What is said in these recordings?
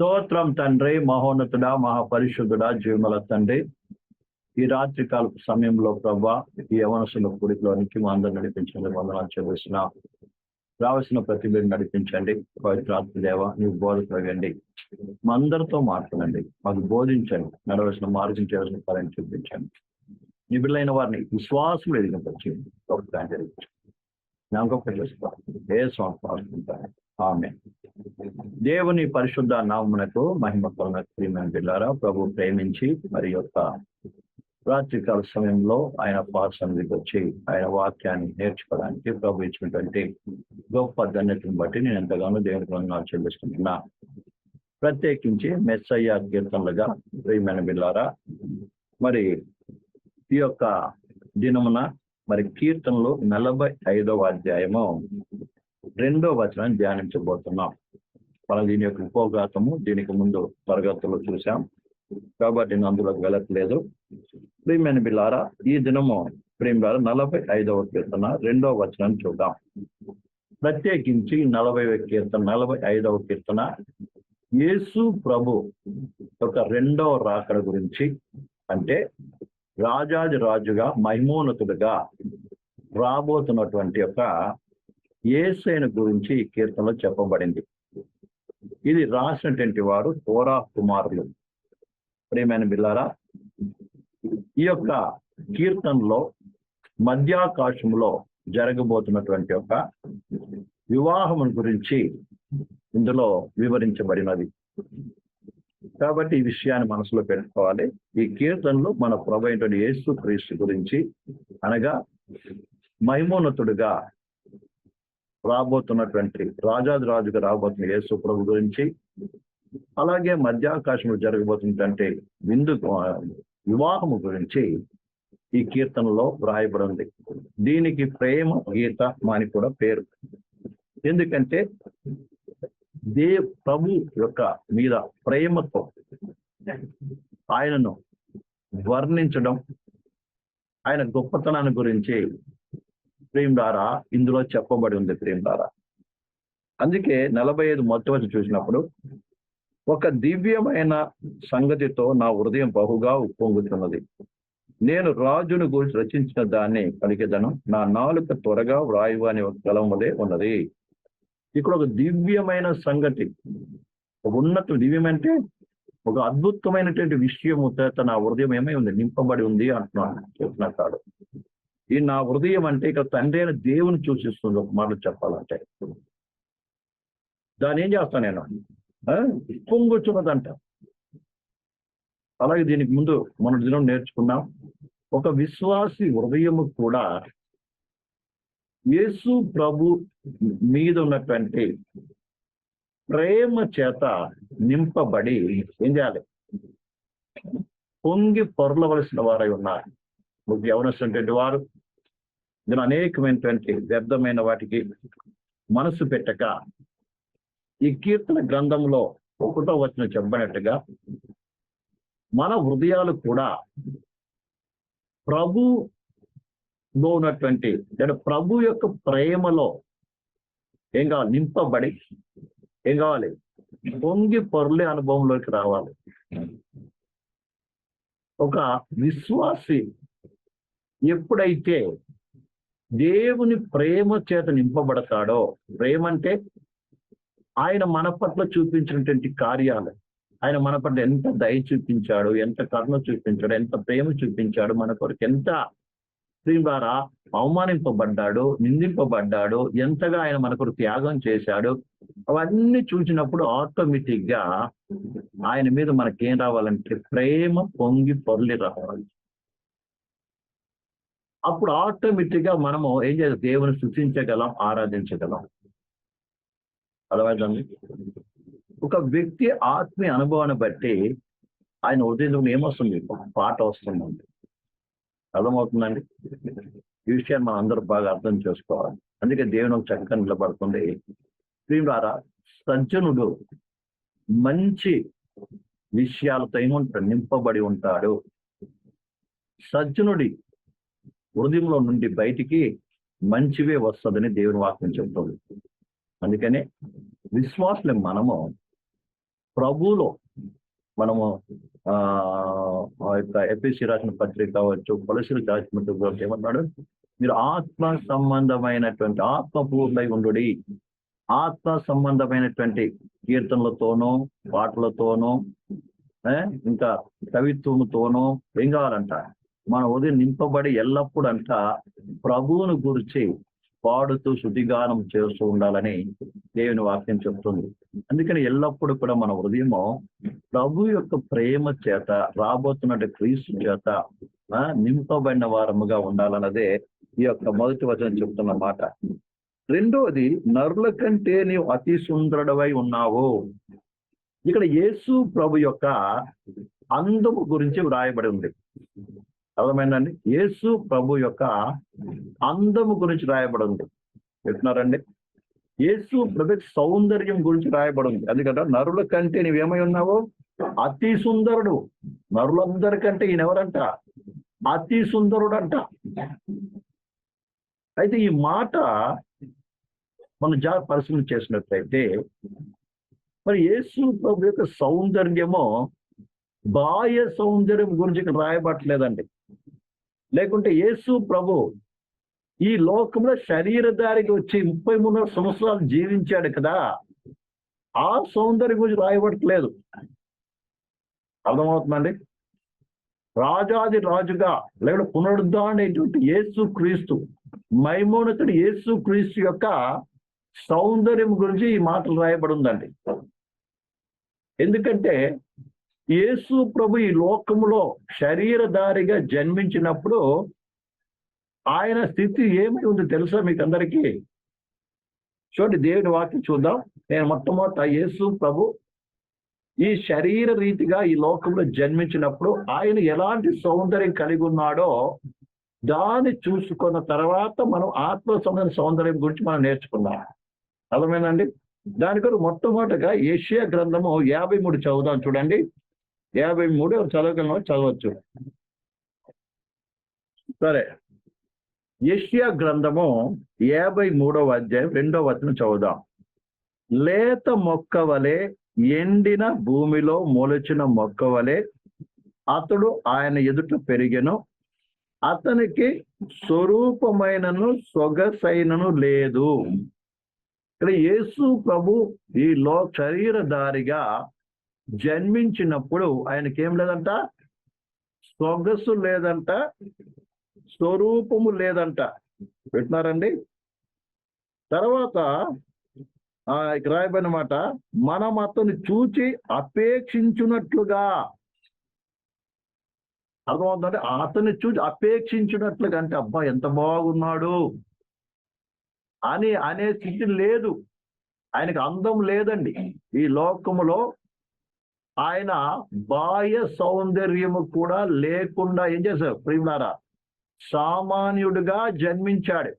స్తోత్రం తండ్రి, మహోన్నతుడా, మహాపరిశుద్ధుడా, జీవముల తండ్రి. ఈ రాత్రి కాల సమయంలో ప్రభా ఈ యవనసుల కూడికలోనికి మా అందరూ నడిపించండి. వందనాలు చెల్లిస్తున్నా. రావాల్సిన ప్రతి మీరు నడిపించండి. పవిత్రాత్మ దేవ, నీవు బోధకుడండి. మా అందరితో మాట్లాడండి, మాకు బోధించండి, నడవలసిన మార్గం చేయాల్సిన పని చూపించండి. నిబులైన వారిని విశ్వాసం ఎదిగింపచ్చి గొప్పగా జరిగించండి. గొప్ప చేసుకోవాలి. ఏ స్వామి ఆమె. దేవుని పరిశుద్ధ నామమునకు మహిమ కలుగును. ప్రియమైన బిడ్డలారా, ప్రభు ప్రేమించి మరి యొక్క రాత్రికాల సమయంలో ఆయన పాఠశాలకు వచ్చి ఆయన వాక్యాన్ని నేర్చుకోవడానికి ప్రభు ఇచ్చినటువంటి గొప్ప ధన్యతను బట్టి నేను ఎంతగానో దేవునికి వందనాలు చెల్లిస్తున్నా. ప్రత్యేకించి మెస్సయ్య కీర్తనలుగా ప్రియమైన బిడ్డలారా, మరి ఈ యొక్క దినమున మరి కీర్తనలు 45వ అధ్యాయము 2వ వచనం ధ్యానించబోతున్నాం. మనం దీని యొక్క ఉపోద్ఘాతము దీనికి ముందు తరగతులు చూసాం కాబట్టి నేను అందులోకి వెళ్ళట్లేదు. ప్రియమైన బిడ్డలారా, ఈ దినము ప్రియమైన 45వ కీర్తన 2వ వచనం చూద్దాం. ప్రత్యేకించి 40వ కీర్తన 45వ కీర్తన యేసు ప్రభు ఒక రెండవ రాకడ గురించి, అంటే రాజాది రాజుగా మహిమోన్నతుడుగా రాబోతున్నటువంటి యొక్క యేసయ్యను గురించి ఈ కీర్తనలో చెప్పబడింది. ఇది రాసినటువంటి వారు కోరా కుమారులు. ప్రియమైన బిడ్డలారా, ఈ యొక్క కీర్తనలో మధ్యాకాశంలో జరగబోతున్నటువంటి యొక్క వివాహం గురించి ఇందులో వివరించబడినది. కాబట్టి ఈ విషయాన్ని మనసులో పెట్టుకోవాలి. ఈ కీర్తనలో మన ప్రభు అయినటువంటి యేసు క్రీస్తు గురించి, అనగా మహిమోన్నతుడుగా రాబోతున్నటువంటి రాజాది రాజుగా రాబోతున్న యేసు ప్రభు గురించి, అలాగే మధ్యాకాశంలో జరగబోతున్నటువంటి వివాహము గురించి ఈ కీర్తనలో వ్రాయబడి ఉంది. దీనికి ప్రేమ గీత అని కూడా పేరు. ఎందుకంటే ప్రభు యొక్క మీద ప్రేమతో ఆయనను వర్ణించడం, ఆయన గొప్పతనాన్ని గురించి ప్రేమ ద్వారా ఇందులో చెప్పబడి ఉంది. ప్రేమ ద్వారా అందుకే 45 మొత్తం వచ్చి చూసినప్పుడు, ఒక దివ్యమైన సంగతితో నా హృదయం బహుగా ఉప్పొంగుతున్నది. నేను రాజును గురించి రచించిన దాన్ని పలికెదను, నా నాలుక త్వరగా వ్రాయువు అనే ఒక కలములే ఉన్నది. ఇక్కడ ఒక దివ్యమైన సంగతి, ఒక ఉన్నత దివ్యమంటే ఒక అద్భుతమైనటువంటి విషయము చేత నా హృదయం ఏమై ఉంది, నింపబడి ఉంది అంటున్నాను. చెప్తున్నాడు ఈ నా హృదయం అంటే ఇక్కడ తండ్రి అయిన దేవుని సూచిస్తుంది. ఒక మాట చెప్పాలంటే దాన్ని ఏం చేస్తాను నేను, పొంగుచున్నదంట. అలాగే దీనికి ముందు మన దినం నేర్చుకున్నాం, ఒక విశ్వాసి హృదయము కూడా యేసు ప్రభు మీద ఉన్నటువంటి ప్రేమ చేత నింపబడి ఏం చేయాలి, పొంగి పొరలవలసిన వారై ఉన్నారు. యవనస్తున్నటువంటి వారు దీని అనేకమైనటువంటి వ్యర్థమైన వాటికి మనసు పెట్టక, ఈ కీర్తన గ్రంథంలో 1వ వచనం చెప్పబడినట్టుగా మన హృదయాలు కూడా ప్రభులో ఉన్నటువంటి ప్రభు యొక్క ప్రేమలో ఏం కావాలి, నింపబడి ఏం కావాలి, పొంగి పొర్లే అనుభవంలోకి రావాలి. ఒక విశ్వాసి ఎప్పుడైతే దేవుని ప్రేమ చేత నింపబడతాడో, ప్రేమ అంటే ఆయన మన పట్ల చూపించినటువంటి కార్యాలు, ఆయన మన పట్ల ఎంత దయ చూపించాడు, ఎంత కరుణ చూపించాడు, ఎంత ప్రేమ చూపించాడు, మన కొరకు ఎంత ప్రేమ ద్వారా అవమానింపబడ్డాడు, నిందింపబడ్డాడు, ఎంతగా ఆయన మన కొరకు త్యాగం చేశాడు, అవన్నీ చూసినప్పుడు ఆటోమేటిక్ గా ఆయన మీద మనకేం రావాలంటే ప్రేమ పొంగి పొర్లి రావాలి. అప్పుడు ఆటోమేటిక్ గా మనము ఏం చేయాలి, దేవుని స్తుతించగలం, ఆరాధించగలం. అర్థమైందండి? ఒక వ్యక్తి ఆత్మీయ అనుభవాన్ని బట్టి ఆయన ఉదయం ఏమొస్తుంది, ఒక పాట వస్తుందండి. అర్థమవుతుందండి? ఈ విషయాన్ని మనం అందరూ బాగా అర్థం చేసుకోవాలి. అందుకే దేవుని ఒక చక్కగా నిలబడుతుంది. దీని ద్వారా సజ్జనుడు మంచి విషయాలతో ఏమంటాడు, నింపబడి ఉంటాడు. సజ్జనుడి హృదయంలో నుండి బయటికి మంచివే వస్తుందని దేవుని వాక్యం చెబుతుంది. అందుకనే విశ్వాసులు మనము ప్రభువులో మనము ఆ యొక్క ఎపిసి రాసిన పత్రిక కావచ్చు, కొలసీలు రాసిన పత్రిక ఏమన్నాడు? మీరు ఆత్మ సంబంధమైనటువంటి ఆత్మపూర్ణై ఉండుడి. ఆత్మ సంబంధమైనటువంటి కీర్తనలతోనూ, పాటలతోనూ, ఇంకా కవిత్వముతోనూ ఏం కావాలంట? మన ఉదయం నింపబడి ఎల్లప్పుడూ అంట ప్రభువును గురించి పాడుతూ శుద్ధిగానం చేస్తూ ఉండాలని దేవుని వాక్యం చెప్తుంది. అందుకని ఎల్లప్పుడూ కూడా మన హృదయము ప్రభు యొక్క ప్రేమ చేత, రాబోతున్న క్రీస్తు చేత నింపబడిన వారముగా ఉండాలన్నదే ఈ యొక్క మొదటి వచనం చెప్తున్న మాట. రెండోది, నరుల కంటే నీవు అతి సుందరుడవై ఉన్నావు. ఇక్కడ యేసు ప్రభు యొక్క అందము గురించి వ్రాయబడి ఉంది. అర్థమైందండి? యేసు ప్రభు యొక్క అందము గురించి రాయబడి ఉంది. చెప్తున్నారండి? యేసు ప్రభు సౌందర్యం గురించి రాయబడి ఉంది. అందుకంటే నరుల కంటే నీవేమై ఉన్నావు? అతి సుందరుడు. నరులందరికంటే ఈయన ఎవరంట? అతి సుందరుడు అంట. అయితే ఈ మాట మనం పరిశీలన చేసినట్లయితే, మరి యేసు ప్రభు యొక్క సౌందర్యము బాహ్య సౌందర్యం గురించి ఇక్కడ రాయబట్టలేదండి. లేకుంటే యేసు ప్రభు ఈ లోకంలో శరీరధారికి వచ్చి 33 సంవత్సరాలు జీవించాడు కదా, ఆ సౌందర్యం గురించి రాయబట్టలేదు. అర్థమవుతుందండి? రాజాది రాజుగా లేదా పునరుద్ధరణటువంటి యేసు క్రీస్తు, మహిమోన్నతుడు యేసు క్రీస్తు యొక్క సౌందర్యం గురించి ఈ మాటలు రాయబడి ఉందండి. ఎందుకంటే యేసు ప్రభు ఈ లోకములో శరీరధారిగా జన్మించినప్పుడు ఆయన స్థితి ఏమి ఉంది తెలుసా మీకు అందరికీ? చూడండి, దేవుని వాక్యం చూద్దాం. నేను మొట్టమొదట యేసు ప్రభు ఈ శరీర రీతిగా ఈ లోకంలో జన్మించినప్పుడు ఆయన ఎలాంటి సౌందర్యం కలిగి ఉన్నాడో దాన్ని చూసుకున్న తర్వాత మనం ఆత్మ సంబంధ సౌందర్యం గురించి మనం నేర్చుకుందాం. అర్థమైందండి? దాని కొరకు మొట్టమొదటిగా యెషయా గ్రంథము 53 చదువుదాం. చూడండి, 53 చదవగలను, చదవచ్చు. సరే, యెషయా గ్రంథము 53వ అధ్యాయం 2వ వచనం చదువుదాం. లేత మొక్క వలె, ఎండిన భూమిలో మొలచిన మొక్క వలె అతడు ఆయన ఎదుట పెరిగెను, అతనికి స్వరూపమైనను సొగసైనను లేదు. ఇక్కడ యేసు ప్రభు ఈ శరీరధారిగా జన్మించినప్పుడు ఆయనకేం లేదంట? సొగసు లేదంట, స్వరూపము లేదంట. పెట్టినారండి? తర్వాత ఇక్కడ రాయబడిన మాట, మనం అతను చూచి అపేక్షించున్నట్లుగా. అర్థమవుతుందంటే అతన్ని చూసి అపేక్షించినట్లుగా, అంటే అబ్బా ఎంత బాగున్నాడు అని అనే స్థితి లేదు. ఆయనకు అందం లేదండి. ఈ లోకములో ఆయన బాహ్య సౌందర్యము కూడా లేకుండా ఏం చేశారు ప్రియులారా? సామాన్యుడిగా జన్మించాడు.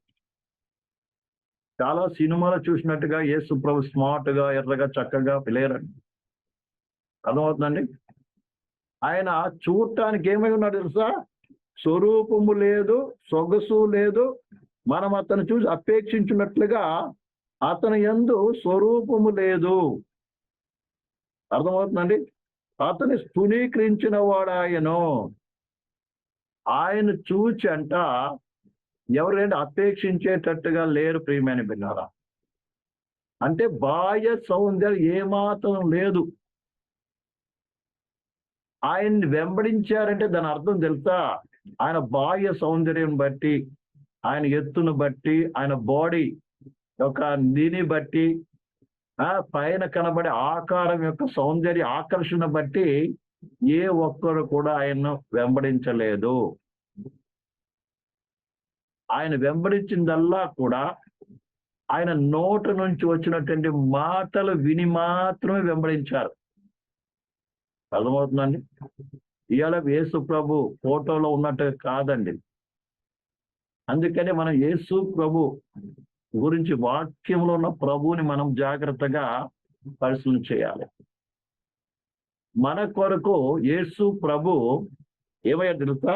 చాలా సినిమాలో చూసినట్టుగా యేసు ప్రభు స్మార్ట్ గా, ఎర్రగా, చక్కగా లేరండి. అర్థమవుతుందండి? ఆయన చూడటానికి ఏమై ఉన్నాడు తెలుసా? స్వరూపము లేదు, సొగసు లేదు. మనం అతను చూసి అపేక్షించినట్లుగా అతని యందు స్వరూపము లేదు. అర్థమవుతుందండి? అతని స్థూలీకరించిన వాడాయను. ఆయన చూచి అంట ఎవరైనా అపేక్షించేటట్టుగా లేరు ప్రియమైన బిడ్డలారా. అంటే బాహ్య సౌందర్యం ఏమాత్రం లేదు. ఆయన్ని వెంబడించారంటే దాని అర్థం తెలుసా? ఆయన బాహ్య సౌందర్యం బట్టి, ఆయన ఎత్తును బట్టి, ఆయన బాడీ యొక్క దీని బట్టి, పైన కనబడే ఆకారం యొక్క సౌందర్య ఆకర్షణ బట్టి ఏ ఒక్కరు కూడా ఆయన్ను వెంబడించలేదు. ఆయన వెంబడించిందల్లా కూడా ఆయన నోటి నుంచి వచ్చినటువంటి మాటలు విని మాత్రమే వెంబడించారు. అర్థమవుతుందండి? ఇవాళ యేసు ప్రభు ఫోటోలో ఉన్నట్టు కాదండి. అందుకని మనం యేసు ప్రభు గురించి వాక్యంలో ఉన్న ప్రభువుని మనం జాగ్రత్తగా పరిశీలన చేయాలి. మన కొరకు యేసు ప్రభు ఏమయ్యా తెలుసా?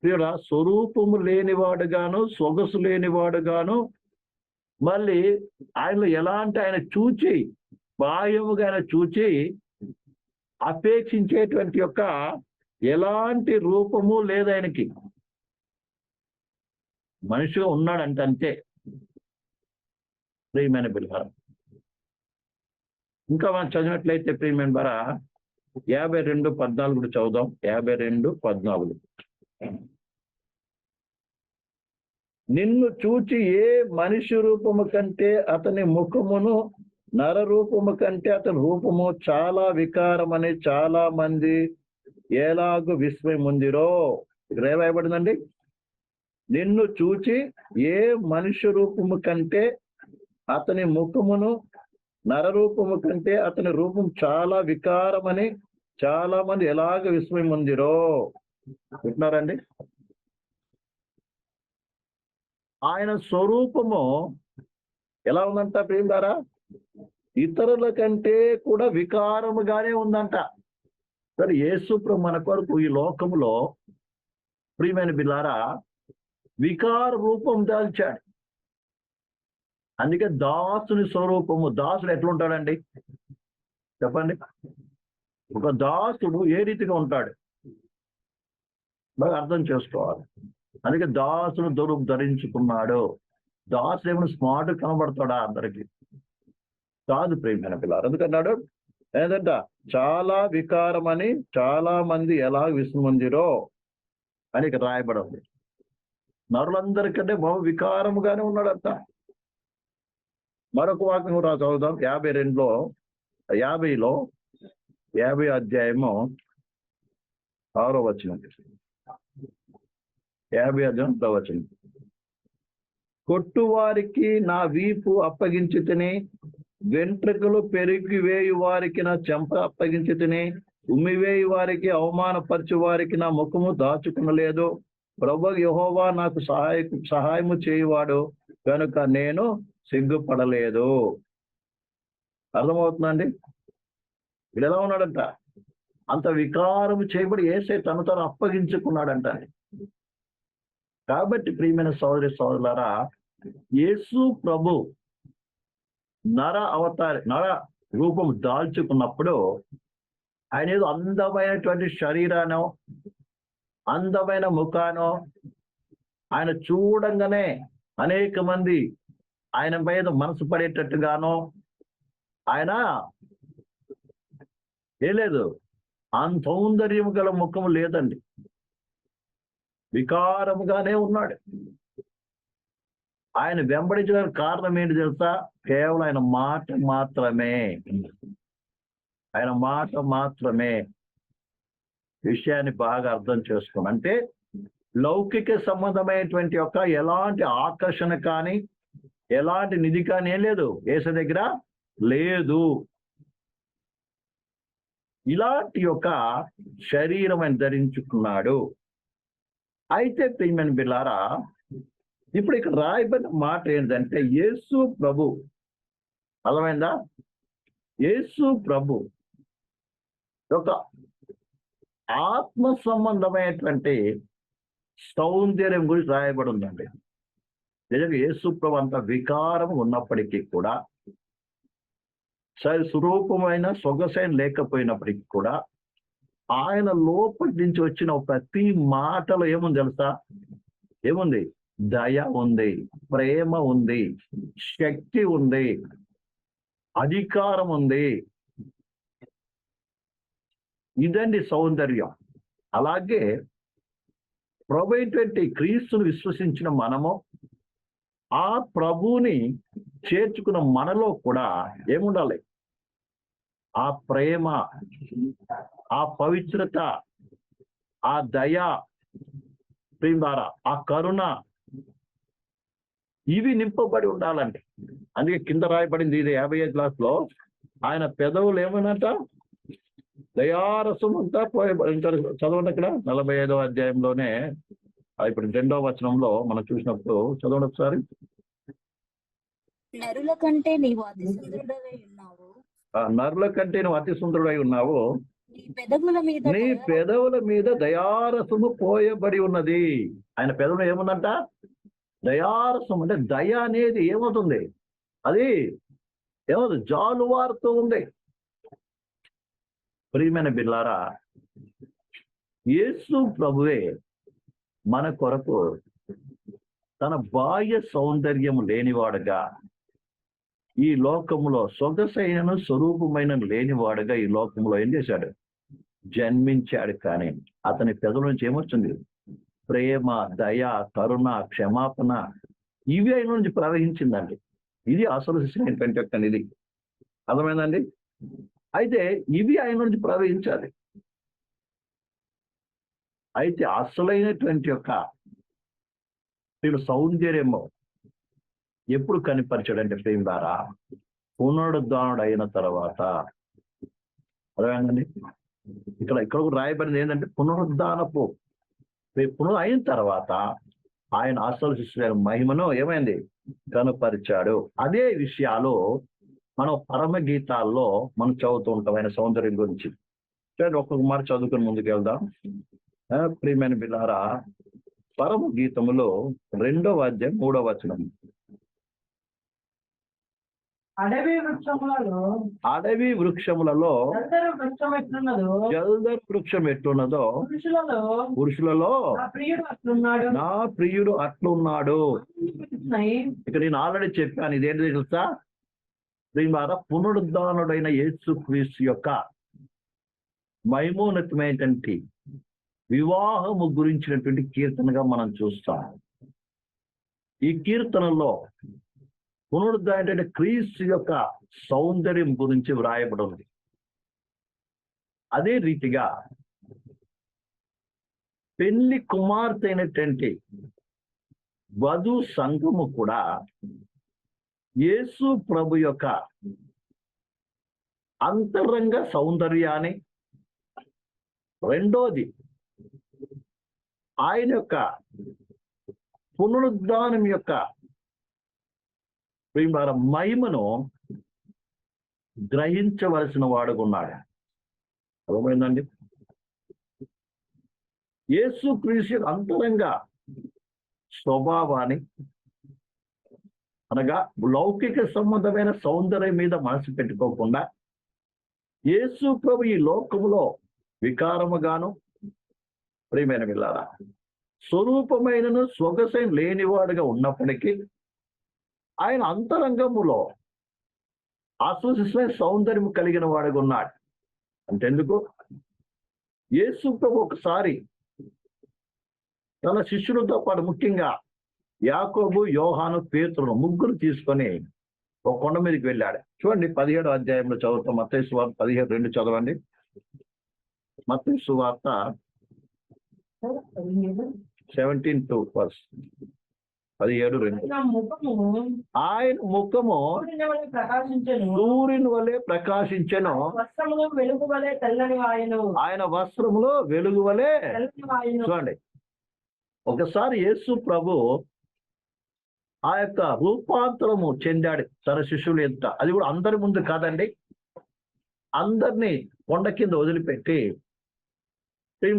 ప్రియుడా, స్వరూపము లేనివాడుగాను, సొగసు లేనివాడుగాను, మళ్ళీ ఆయనలో ఎలాంటి ఆయన చూచి బాహ్యముగా ఆయన చూచి అపేక్షించేటువంటి యొక్క ఎలాంటి రూపము లేదు ఆయనకి. మనిషిగా ఉన్నాడంటే అంతే. ప్రియమైన బిడ్డలారా, ఇంకా మనం చదివినట్లయితే ప్రియమైన ద్వారా 52:14 చదువుదాం. 52:14. నిన్ను చూచి ఏ మనిషి రూపము కంటే అతని ముఖమును, నర రూపము కంటే అతని రూపము చాలా వికారమని చాలా మంది ఎలాగూ విస్మయముందిరో. ఇక్కడ ఏమైబడిందండి? నిన్ను చూచి ఏ మనిషి రూపము కంటే అతని ముఖమును, నర రూపము కంటే అతని రూపం చాలా వికారమని చాలా మంది ఎలాగ విస్మయముందిరో. వింటున్నారండి? ఆయన స్వరూపము ఎలా ఉందంట ప్రియులారా? ఇతరుల కంటే కూడా వికారముగానే ఉందంట. మరి యేసు ప్రభు మన కొరకు ఈ లోకములో ప్రియమైన బిడ్డలారా వికార రూపం దాల్చాడు. అందుకే దాసుని స్వరూపము. దాసుడు ఎట్లుంటాడండి చెప్పండి? ఒక దాసుడు ఏ రీతిగా ఉంటాడు బాగా అర్థం చేసుకోవాలి. అందుకే దాసుడు దొరుకు ధరించుకున్నాడు. దాసుడు ఏమైనా స్మార్ట్ కనబడతాడా అందరికి? కాదు ప్రియమైన పిల్లలు. ఎందుకన్నాడు? ఏంటంట? చాలా వికారమని చాలా మంది ఎలా విస్మృందిరో అని ఇక్కడ రాయబడి ఉంది. నరులందరికంటే బహు వికారముగానే ఉన్నాడంట. మరొక వాక్యం రా చదువుదాం. 52లో 50 అధ్యాయము 6వ వచనం. 50 అధ్యాయం 6వ వచనం. కొట్టువారికి నా వీపు అప్పగించి తిని, వెంట్రుకలు పెరిగి వేయు వారికి నా చెంప అప్పగించి తిని, ఉమ్మివేయు వారికి అవమానపరచు వారికి నా ముఖము దాచుకునలేదు. ప్రభువు యెహోవా నాకు సహాయము చేయువాడు కనుక నేను సిగ్గుపడలేదు. అర్థమవుతుందండి? వీడు ఎలా ఉన్నాడంట? అంత వికారము చేయబడి యేసే తను తను అప్పగించుకున్నాడంట. కాబట్టి ప్రియమైన సోదరి సోదరులారా, యేసు ప్రభు నర రూపం దాల్చుకున్నప్పుడు ఆయన ఏదో అందమైనటువంటి శరీరానో అందమైన ముఖానో ఆయన చూడంగానే అనేక మంది ఆయన మీద మనసు పడేటట్టుగానో ఆయన ఏ లేదు, అంత సౌందర్యం గల ముఖము లేదండి. వికారముగానే ఉన్నాడు. ఆయన వెంబడించడానికి కారణం ఏంటి తెలుసా? కేవలం ఆయన మాట మాత్రమే. ఆయన మాట మాత్రమే. విషయాన్ని బాగా అర్థం చేసుకోండి. అంటే లౌకిక సంబంధమైనటువంటి యొక్క ఎలాంటి ఆకర్షణ కానీ ఎలాంటి నిధి కానీ ఏం లేదు యేసు దగ్గర లేదు. ఇలాంటి యొక్క శరీరం ఆయన ధరించుకున్నాడు. అయితే ప్రియమైన బిడ్డలారా, ఇప్పుడు ఇక్కడ రాయబడిన మాట ఏంటంటే యేసు ప్రభు, అర్థమైందా? యేసు ప్రభు ఒక ఆత్మ సంబంధమైనటువంటి సౌందర్యం గురించి రాయబడి ఉందండి. నిజంగా యేసు ప్రభు అంత వికారం ఉన్నప్పటికీ కూడా, స్వరూపమైన సొగసైన లేకపోయినప్పటికీ కూడా ఆయన లోపలి నుంచి వచ్చిన ప్రతి మాటలో ఏముంది తెలుసా? ఏముంది? దయ ఉంది, ప్రేమ ఉంది, శక్తి ఉంది, అధికారం ఉంది. ఇదండి సౌందర్యం. అలాగే ప్రభు అయినటువంటి క్రీస్తును విశ్వసించిన మనము ఆ ప్రభువుని చేర్చుకున్న మనలో కూడా ఏముండాలి? ఆ ప్రేమ, ఆ పవిత్రత, ఆ దయ, ప్రేమ, ఆ కరుణ, ఇవి నింపబడి ఉండాలండి. అందుకే కింద రాయబడింది ఇది 55 క్లాస్లో ఆయన పెదవులు ఏమన్నట? దయారసం అంతా చదవండి. అక్కడ 45వ అధ్యాయంలోనే ఇప్పుడు 2వ వచనంలో మనం చూసినప్పుడు చదవండి ఒకసారి. నరుల కంటే నీవు అతి సుందరుడవై ఉన్నావు. నరుల కంటే నువ్వు అతి సుందరుడై ఉన్నావు. నీ పెదవుల మీద దయారసము పోయబడి ఉన్నది. ఆయన పెదవులు ఏముందంట? దయారసం. అంటే దయ అనేది ఏమవుతుంది? అది ఏమవుతుంది? జాలువారుతూ ఉంది. ప్రియమైన బిడ్డలారా, యేసు ప్రభువే మన కొరకు తన బాహ్య సౌందర్యం లేనివాడుగా ఈ లోకములో సొగసైన స్వరూపమైన లేనివాడుగా ఈ లోకంలో ఏం చేశాడు? జన్మించాడు. కానీ అతని పెదవుల నుంచి ఏమొచ్చింది? ప్రేమ, దయ, కరుణ, క్షమాపణ, ఇవి ఆయన నుంచి ప్రవహించిందండి. ఇది అసలు శిష్యులైనటువంటి యొక్క నిధి. అర్థమైందండి? అయితే ఇవి ఆయన నుంచి ప్రవహించాలి. అయితే అసలైనటువంటి యొక్క వీళ్ళు సౌందర్యము ఎప్పుడు కనిపరిచాడంటే ప్రేమ ద్వారా పునరుద్ధానుడు అయిన తర్వాత. అర్థమైందండి? ఇక్కడ రాయబడింది ఏంటంటే పునరుద్ధానపు అయిన తర్వాత ఆయన అసలు శిష్యులైన మహిమను ఏమైంది? కనుపరిచాడు. అదే విషయాలు మనం పరమ గీతాల్లో మనం చదువుతూ ఉంటాం ఆయన సౌందర్యం గురించి. చూడండి, ఒక్కొక్క మాట చదువుకుని ముందుకు వెళ్దాం. ప్రియమైన బిడ్డలారా, పరమ గీతములో 2వ అధ్యాయం 3వ వచనం. అడవి వృక్షములలో జల్దరు వృక్షం ఎట్లున్నదో పురుషులలో నా ప్రియుడు అట్లున్నాడు. ఇక్కడ నేను ఆల్రెడీ చెప్పాను. ఇదేంటి తెలుసా? ప్రియులారా, పునరుద్ధానుడైన యేసుక్రీస్తు యొక్క మహిమోన్నతమైనటువంటి వివాహము గురించినటువంటి కీర్తనగా మనం చూస్తాం. ఈ కీర్తనలో పునరుద్ధాన క్రీస్తు యొక్క సౌందర్యం గురించి వ్రాయబడి ఉంది. అదే రీతిగా పెళ్లి కుమార్తె అయినటువంటి వధు సంఘము కూడా యేసు ప్రభు యొక్క అంతరంగ సౌందర్యాన్ని, రెండోది ఆయన యొక్క పునరుద్ధానం యొక్క మహిమను గ్రహించవలసిన వాడుగా ఉన్నాడు. అర్థమైందండి? యేసు క్రీస్తు అంతరంగ స్వభావాన్ని అనగా లౌకిక సంబంధమైన సౌందర్యం మీద మనసు పెట్టుకోకుండా యేసు ప్రభు ఈ లోకములో వికారముగాను, ప్రియమైన బిడ్డలారా, స్వరూపమైనను సొగసైన లేనివాడుగా ఉన్నప్పటికీ ఆయన అంతరంగములో అసూసిమైన సౌందర్యం కలిగిన వాడుగా ఉన్నాడు. అంతెందుకు, యేసు ప్రభు ఒకసారి తన శిష్యులతో పాటు ముఖ్యంగా యాకోబు, యోహాను, పేతురును ముగ్గురు తీసుకొని ఒక కొండ మీదకి వెళ్ళాడు. చూడండి, 17వ అధ్యాయంలో చదువుతాం. మత్తయి సువార్త 17:2 చదవండి. మత్తయి సువార్త 17:2. ఆయన ముఖము సూర్యుని వలె ప్రకాశించెను, ఆయన వస్త్రములో వెలుగు వలె. చూడండి, ఒకసారి యేసు ప్రభు ఆ యొక్క రూపాంతరము చెందాడు తన శిష్యులు ఎంత. అది కూడా అందరి ముందు కాదండి, అందరినీ కొండ కింద వదిలిపెట్టి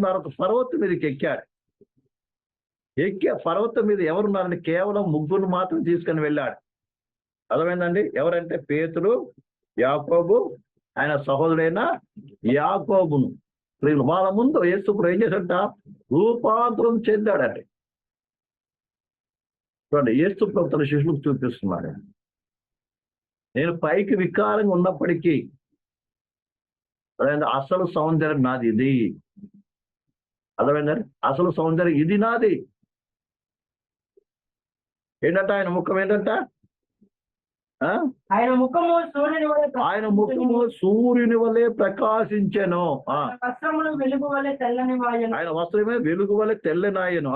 మరొక పర్వతం మీదకి ఎక్కాడు. ఎక్కి పర్వతం మీద ఎవరున్నారని కేవలం ముగ్గురు మాత్రం తీసుకొని వెళ్ళాడు. అర్థమైందండి? ఎవరంటే పేతురు, యాకోబు, ఆయన సహోదరుడైన యాకోబును. వాళ్ళ ముందు యేసు ప్రభు ఏం చేశాడంట? రూపాంతరం చెందాడండి. చూడండి, యేసు ప్రభు తన శిష్యులకు చూపిస్తున్నాడు, నేను పైకి వికారంగా ఉన్నప్పటికీ అసలు సౌందర్యం నాది ఇది. అర్థమైందండి? అసలు సౌందర్యం ఇది నాది. ఏంటంట? ఆయన ముఖం ఏంటంట? ఆయన ముఖము సూర్యుని వలె ప్రకాశించెను, వస్త్రములు వెలుగు వలె తెల్లనివాయెను, ఆయన వస్త్రమే వెలుగు వలె తెల్లనాయను.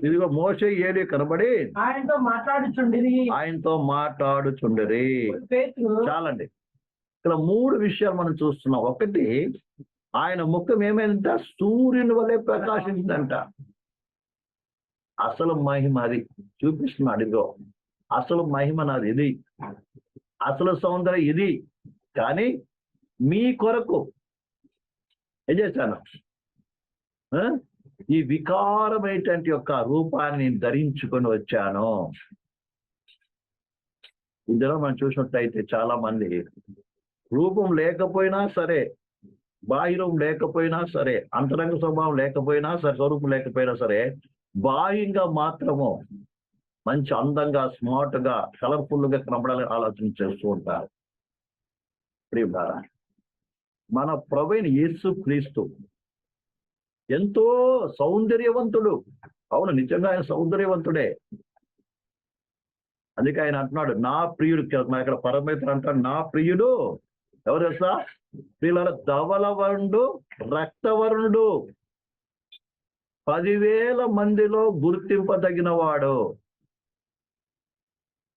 ఇదిగో మోషే ఏలి కనబడి ఆయనతో మాట్లాడుచుండిరి. చాలండి, ఇక్కడ 3 విషయాలు మనం చూస్తున్నాం. ఒకటి, ఆయన ముఖం ఏమైందంట? సూర్యుని వలె ప్రకాశించిందంట. అసలు మహిమ అది చూపిస్తున్నాడు. ఇదిగో అసలు మహిమ నాది ఇది, అసలు సౌందర్యం ఇది. కానీ మీ కొరకు ఏం చేశాను? ఈ వికారమైనటువంటి యొక్క రూపాన్ని ధరించుకొని వచ్చాను. ఇందులో మనం చూసినట్లయితే చాలా మంది రూపం లేకపోయినా సరే, బాహ్యం లేకపోయినా సరే, అంతరంగ స్వభావం లేకపోయినా సరే, స్వరూపం లేకపోయినా సరే, బాహ్యంగా మాత్రము మంచి అందంగా, స్మార్ట్ గా, కలర్ఫుల్ గా కనపడాలని ఆలోచన చేస్తూ ఉంటారు. ప్రియులారా, మన ప్రభువైన యేసు క్రీస్తు ఎంతో సౌందర్యవంతుడు. అవును, నిజంగా ఆయన సౌందర్యవంతుడే. అందుకే ఆయన అంటున్నాడు, నా ప్రియుడు. ఇక్కడ పరమేశ్వరుడు అంటాడు, నా ప్రియుడు ఎవరు తెలుసా? ప్రియులారా, ధవలవరుణుడు, రక్తవరుణుడు, 10,000 మందిలో గుర్తింపదగిన వాడు.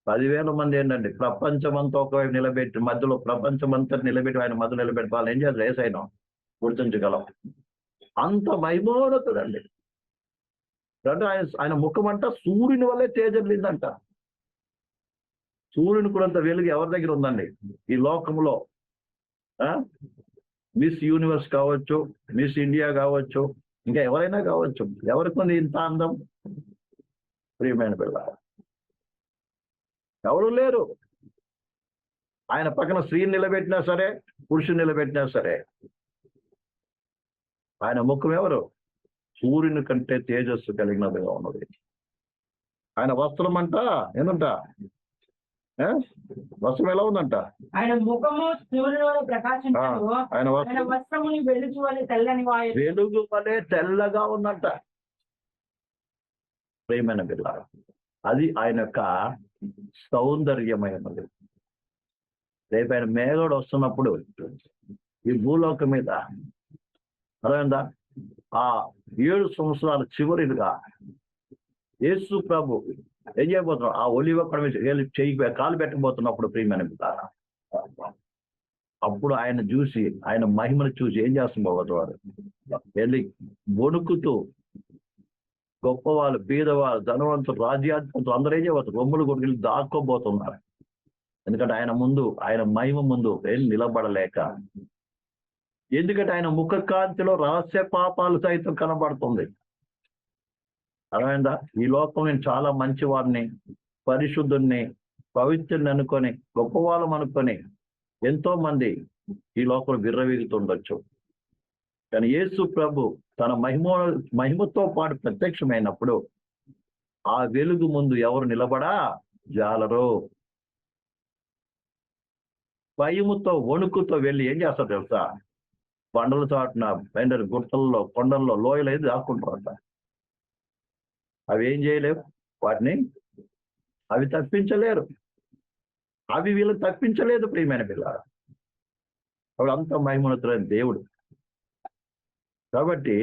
10,000 మంది ఏంటండి, ప్రపంచమంతా ఒకవైపు నిలబెట్టి, మధ్యలో ప్రపంచమంతా నిలబెట్టి, ఆయన మధ్య నిలబెట్టి వాళ్ళు ఏం చేస్తారు? ఏసైనా గుర్తించగలం. అంత మహిమోన్నతుడండి. అంటే ఆయన ముఖం అంట సూర్యుని వల్లే తేజరిల్లిందంట. సూర్యుని కూడా అంత వెలుగు ఎవరి దగ్గర ఉందండి ఈ లోకంలో? మిస్ యూనివర్స్ కావచ్చు, మిస్ ఇండియా కావచ్చు, ఇంకా ఎవరైనా కావచ్చు, ఎవరికి ఉంది ఇంత అందం? ప్రియమైన పిల్ల, ఎవరు లేరు. ఆయన పక్కన స్త్రీని నిలబెట్టినా సరే, పురుషుని నిలబెట్టినా సరే, ఆయన ముఖం ఎవరు? సూర్యుని కంటే తేజస్సు కలిగినదిగా ఉన్నది. ఆయన వస్త్రం అంట ఏంటంట? వస్త్రం ఎలా ఉందంట? ఆయన ముఖము సూర్యుని వలె ప్రకాశించును, ఆయన ఆయన వస్త్రములు వెలుగు వలె తెల్లని వాయు. వెలుగు వలె తెల్లగా ఉందంట. ప్రియమైన పిల్ల, అది ఆయన యొక్క సౌందర్యమైనది. రేపు ఆయన మేఘోడు వస్తున్నప్పుడు ఈ భూలోకం మీద అర్థమైందా? ఆ 7 సంవత్సరాల చివరిగా యేసు ప్రభు ఏం చేయబోతున్నాడు? ఆ ఒలివ చెయ్యి కాలు పెట్టబోతున్నప్పుడు, ప్రియమైన పిల్లారా, అప్పుడు ఆయన చూసి, ఆయన మహిమను చూసి ఏం చేస్తున్నారు? వెళ్ళి వణుకుతూ గొప్పవాళ్ళు, బీదవాళ్ళు, ధనవంతులు, రాజ్యాధిపతులు అందరూ ఏం చేయబోతున్నారు? రొమ్ములు కొడుకులు దాక్కోబోతున్నారు. ఎందుకంటే ఆయన ముందు, ఆయన మహిమ ముందు వెళ్ళి నిలబడలేక. ఎందుకంటే ఆయన ముఖ కాంతిలో రహస్య పాపాలు సైతం కనబడుతుంది. అర్థమైందా? ఈ లోకం నేను చాలా మంచివాడిని, పరిశుద్ధుణ్ణి, పవిత్రుని అనుకొని, గొప్పవాళ్ళం అనుకొని ఎంతో మంది ఈ లోకంలో విర్రవీగుతుండొచ్చు. కానీ యేసు ప్రభు తన మహిమతో పాటు ప్రత్యక్షమైనప్పుడు ఆ వెలుగు ముందు ఎవరు నిలబడా జాలరు. భయముతో, వణుకుతో వెళ్ళి ఏం చేస్తారు తెలుసా? బండల చాటున, బెండర్ గుట్టల్లో, కొండల్లో, లోయలు అయితే దాక్కుంటారంట. అవి ఏం చేయలేవు, వాటిని అవి తప్పించలేరు. అవి వీళ్ళు తప్పించలేదు. ప్రియమైన పిల్లారా, అప్పుడు అంత మహిమోన్నతుడైన దేవుడు. కాబట్టి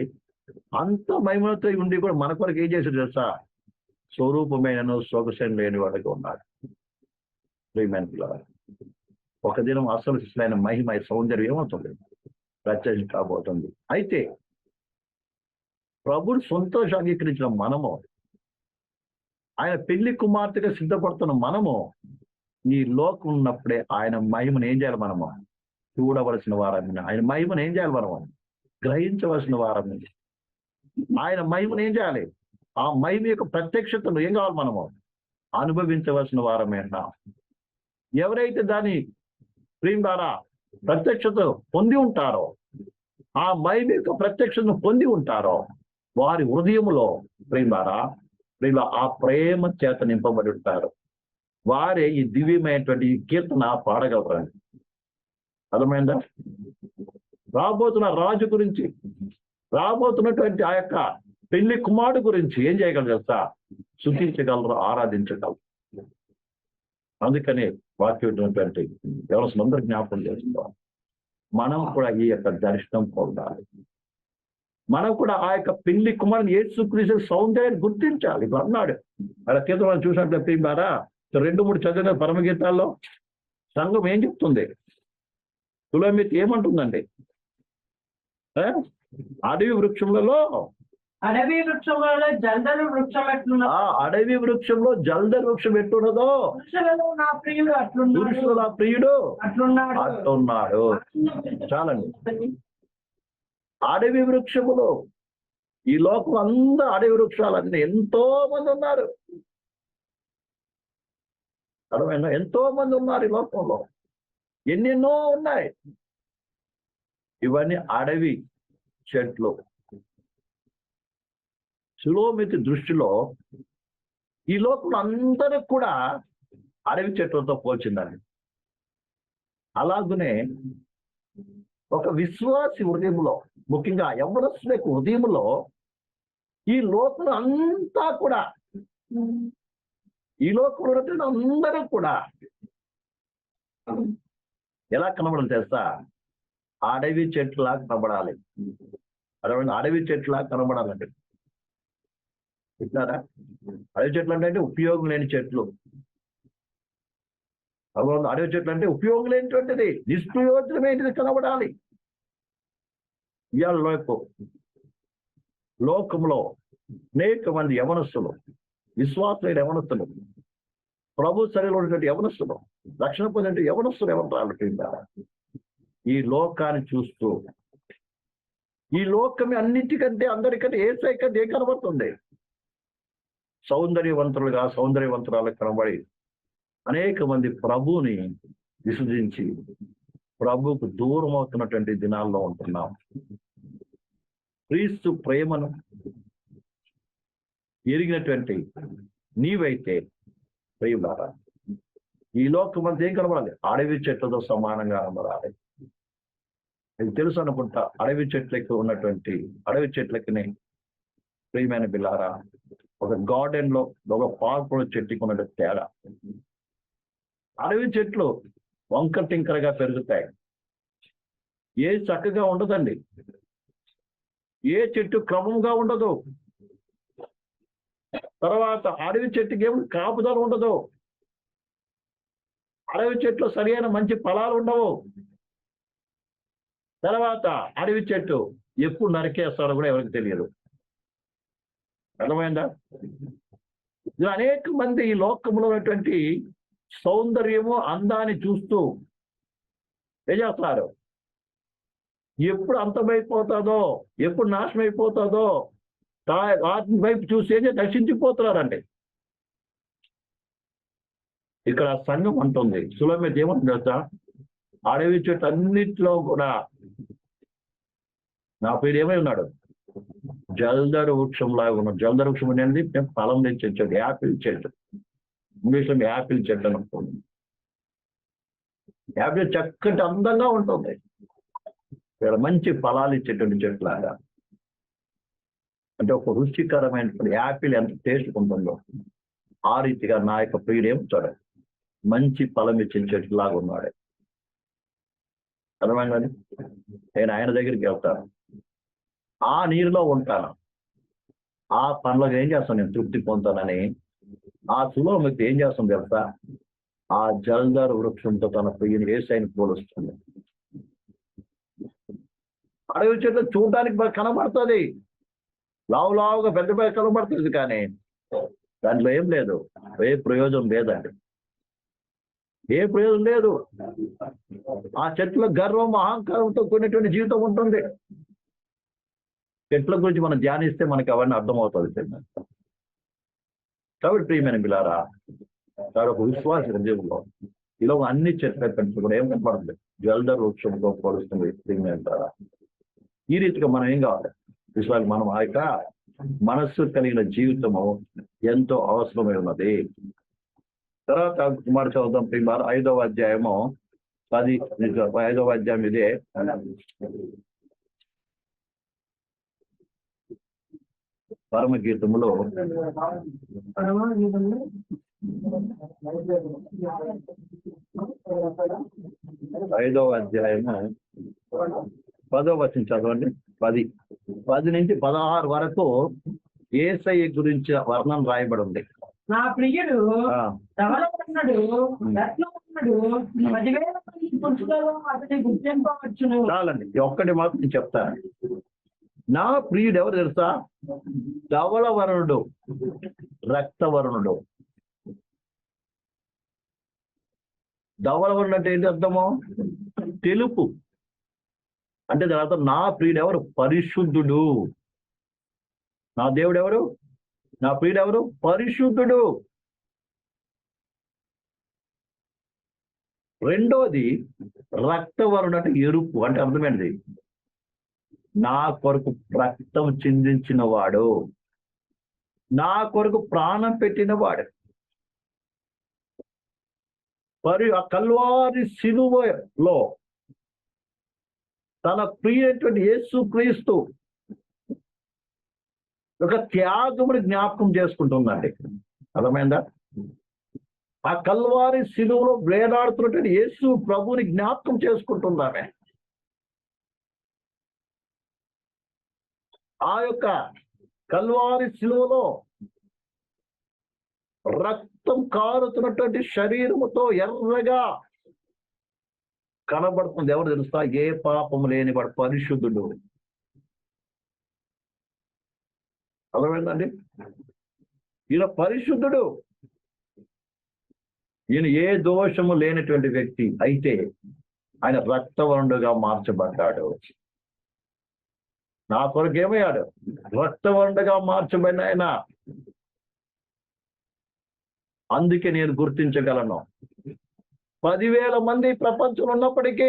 అంత మహిమతో ఉండి కూడా మన కొరకు ఏం చేశాడు తెలుసా? స్వరూపమైన సొగసం లేని వాడికి ఉన్నాడు. ప్రియమైన పిల్లారా, ఒక దినం అసలు శిశులైన మహిమ, సౌందర్యం ఏమవుతుంది? ప్రత్యక్షం కాబోతుంది. అయితే ప్రభుడు సంతోషం అంగీకరించిన మనము, ఆయన పెళ్లి కుమార్తెగా సిద్ధపడుతున్న మనము, ఈ లోకం ఉన్నప్పుడే ఆయన మహిమను ఏం చేయాలి? మనము చూడవలసిన వారని, ఆయన మహిమను ఏం చేయాలి? మనము గ్రహించవలసిన వారని. ఆయన మహిమను ఏం చేయాలి? ఆ మహిమ యొక్క ప్రత్యక్షతను ఏం కావాలి? మనము అనుభవించవలసిన వారమే. ఎవరైతే దాని ప్రేమ ద్వారా ప్రత్యక్షత పొంది ఉంటారో, ఆ మహిమ యొక్క ప్రత్యక్షతను పొంది ఉంటారో, వారి హృదయంలో ప్రేమ ఆ ప్రేమ చేత నింపబడి ఉంటారు. వారే ఈ దివ్యమైనటువంటి ఈ కీర్తన పాడగలరండి. అర్థమైందా? రాబోతున్న రాజు గురించి, రాబోతున్నటువంటి ఆ యొక్క పెళ్లి కుమారుడు గురించి ఏం చేయగలరు తెలుసా? స్తుతించగలరు, ఆరాధించగలరు. అందుకని వాక్యమైనటువంటి ఎవరు అందరూ జ్ఞాపకం చేసుకోవాలి. మనం కూడా ఈ యొక్క దర్శనం పొందాలి. మనం కూడా ఆ యొక్క పెళ్లి కుమారుని యేసుక్రీస్తు సౌందర్యాన్ని గుర్తించాలి. ఇప్పుడు అన్నాడు అక్కడ కీర్తనలు చూసినట్లయితే 2-3 చదివిన పరమగీతాల్లో సంఘం ఏం చెప్తుంది? సులమిత్ ఏమంటుందండి? అడవి వృక్షములలో జల్దరు వృక్షం ఎట్లున్నదో, అడవి వృక్షంలో జల్దరు వృక్షం ఎట్లున్నదో, పురుషులలో నా ప్రియుడు అట్లున్నాడు, పురుషుల నా ప్రియుడు అట్లున్నాడు. చాలండి. అడవి వృక్షములు, ఈ లోకం అందరూ అడవి వృక్షాలన్నీ ఎంతో మంది ఉన్నారు. అర్థమైనా? ఎంతో మంది ఉన్నారు ఈ లోకంలో. ఎన్నెన్నో ఉన్నాయి. ఇవన్నీ అడవి చెట్లు. సులోమితి దృష్టిలో ఈ లోకంలో అందరూ కూడా అడవి చెట్లతో పోల్చిందండి. అలాగనే ఒక విశ్వాసి హృదయంలో, ముఖ్యంగా యవ్వనస్తుల యొక్క హృదయంలో ఈ లోకం అంతా కూడా, ఈ లోకంలో ఉన్నటువంటి అందరూ కూడా ఎలా కనబడాలి తెలుసా? అడవి చెట్లా కనబడాలి. అడవి చెట్లా కనబడాలండి. విన్నారా? అడవి చెట్లు అంటే ఉపయోగం లేని చెట్లు. అడవి చెట్లు అంటే ఉపయోగం లేనిటువంటిది, నిష్ప్రయోజనమైనది కనబడాలి. ఇవాళ లోకంలో అనేక మంది యవనస్తులు, విశ్వాసమైన యవనస్తులు, ప్రభు శరీరంలో ఉన్నటువంటి యవనస్తులు, రక్షణ పొందిన యవనస్తులు ఎవరు రాలుంటారా? ఈ లోకాన్ని చూస్తూ, ఈ లోకమే అన్నిటికంటే అందరికంటే యేసయ్య కంటే ఏం కనబడుతుంది? సౌందర్యవంతురాలకు కనబడి అనేక మంది ప్రభువుని విసర్జించి ప్రభువుకు దూరం అవుతున్నటువంటి దినాల్లో ఉంటున్నాం. క్రీస్తు ప్రేమను ఎరిగినటువంటి నీవైతే ప్రియులారా, ఈ లోకం అంతా ఏం కనబడాలి? అడవి చెట్లతో సమానంగా కనబడాలి. ఇది తెలుసు అనుకుంటా. అడవి చెట్లకి ప్రియమైన బిల్లారా, ఒక గార్డెన్ లో ఒక పార్కులో చెట్టుకు ఉన్న తేడా. అడవి చెట్లు వంకర టింకరగా పెరుగుతాయి. ఏ చక్కగా ఉండదండి. ఏ చెట్టు క్రమంగా ఉండదు. తర్వాత అడవి చెట్టుకి ఏమి కాపుదల ఉండదు. అడవి చెట్లు సరైన మంచి ఫలాలు ఉండవు. తర్వాత అడవి చెట్టు ఎప్పుడు నరికేస్తారో కూడా ఎవరికి తెలియదు. అర్థమైందా? అనేక మంది ఈ లోకంలో ఉన్నటువంటి సౌందర్యము, అందాన్ని చూస్తూ ఏం చేస్తున్నారు? ఎప్పుడు అంతమైపోతుందో, ఎప్పుడు నాశనం అయిపోతుందో వాటి వైపు చూసి నశించిపోతున్నారండి. ఇక్కడ సంఘం అంటుంది, సులోమితి ఏమంటుంది తెలుసా? అడవి చెట్టు అన్నిట్లో కూడా నా పేరు ఏమై ఉన్నాడు? జల్దరు వృక్షం లాగా ఉన్నాడు. జల్దరు వృక్షం అనేది ఫలం తెచ్చే చెట్టు, యాపిల్ చెట్టు. ఇంగ్లీష్లో యాపిల్ చెట్టు అనుకోండి. యాపిల్ చక్కటి అందంగా ఉంటుంది. ఇక్కడ మంచి ఫలాలు ఇచ్చేటువంటి చెట్టు లాగా. అంటే ఒక రుచికరమైనటువంటి యాపిల్ ఎంత టేస్ట్ ఉంటుందో ఆ రీతిగా నా యొక్క ప్రియుడు ఏం చూడండి, మంచి ఫలం ఇచ్చిన చెట్టు లాగా ఉన్నాడు. అర్థమైంది? నేను ఆయన దగ్గరికి వెళ్తాను, ఆ నీరులో ఉంటాను, ఆ పనులకు ఏం చేస్తాను? నేను తృప్తి పొందుతానని ఆ సులోమితి ఏం చేస్తుంది తెలుసా? ఆ జల్దర్ వృక్షంతో తన ప్రియుని యేసయ్యని పోలుస్తుంది. అడవి చెట్లు చూడడానికి బాగా కనబడుతుంది, లావుగా పెద్ద కనబడుతుంది, కానీ దాంట్లో ఏం లేదు, ఏ ప్రయోజనం లేదండి. ఏ ప్రయోజనం లేదు. ఆ చెట్ల గర్వం, అహంకారంతో కూడినటువంటి జీవితం ఉంటుంది. చెట్ల గురించి మనం ధ్యానిస్తే మనకి అవన్నీ అర్థమవుతుంది. కాబట్టి ప్రియమైన బిలారా, ఒక విశ్వాస జీవులో ఇలా అన్ని చెట్ల పెంచు కూడా ఏం కనపడుతుంది? జల్దర్ వృక్షంతో పోలుస్తుంది. ప్రియమైన ఈ రీతిగా మనం ఏం కావాలి? విశ్వాసం, మనం ఆ యొక్క మనస్సు కలిగిన జీవితము ఎంతో అవసరమై ఉన్నది. తర్వాత కుమార్ చదువుతాం ప్రియమారు 5వ అధ్యాయము 10. 5వ అధ్యాయం ఇదే. పరమగీతములో 5వ అధ్యాయము 10వ వచనం చదవండి. 10 నుంచి 16 వరకు యేసయ్య గురించి వర్ణన రాయబడి ఉంది. నా ప్రియుడు ధవళవర్ణుడు, రత్నవర్ణుడు, 10,000 పురుషులలో అతని గుర్తింపవచ్చును. చాలండి, ఒక్కటి మాత్రం నేను చెప్తాను. నా ప్రియుడు ఎవరు తెలుసా? ధవళవర్ణుడు, రక్తవర్ణుడు. ధవళవర్ణుడు అంటే ఏంటి అర్థము? తెలుపు. అంటే దాని అర్థం నా ప్రియుడు ఎవరు? పరిశుద్ధుడు. నా దేవుడు ఎవరు? నా ప్రియుడు ఎవరు? పరిశుద్ధుడు. రెండోది రక్తవర్ణ అంటే ఎరుపు అంటే అర్థమైనది, నా కొరకు రక్తం చిందించిన వాడు, నా కొరకు ప్రాణం పెట్టిన వాడు. మరి ఆ కల్వారి శిలువలో తన ప్రియటువంటి యేసు క్రీస్తు ఒక త్యాగముని జ్ఞాపకం చేసుకుంటుందండి. అర్థమైందా? ఆ కల్వారి శిలువలో వేలాడుతున్నటువంటి యేసు ప్రభుని జ్ఞాపకం చేసుకుంటుందామె. ఆ యొక్క కల్వారి శిలువలో రక్తం కారుతున్నటువంటి శరీరముతో ఎర్రగా కనబడుతుంది. ఎవరు తెలుస్తా? ఏ పాపము లేని వాడు పరిశుద్ధుడు. అర్థమైందండి? ఈయన పరిశుద్ధుడు, ఈయన ఏ దోషము లేనటువంటి వ్యక్తి. అయితే ఆయన రక్తవర్ణుడుగా మార్చబడ్డాడు. నా కొరకు ఏమయ్యాడు? రక్తవర్ణుడుగా మార్చబడిన ఆయన. అందుకే నేను గుర్తించగలను. 10,000 మంది ప్రపంచంలో ఉన్నప్పటికీ,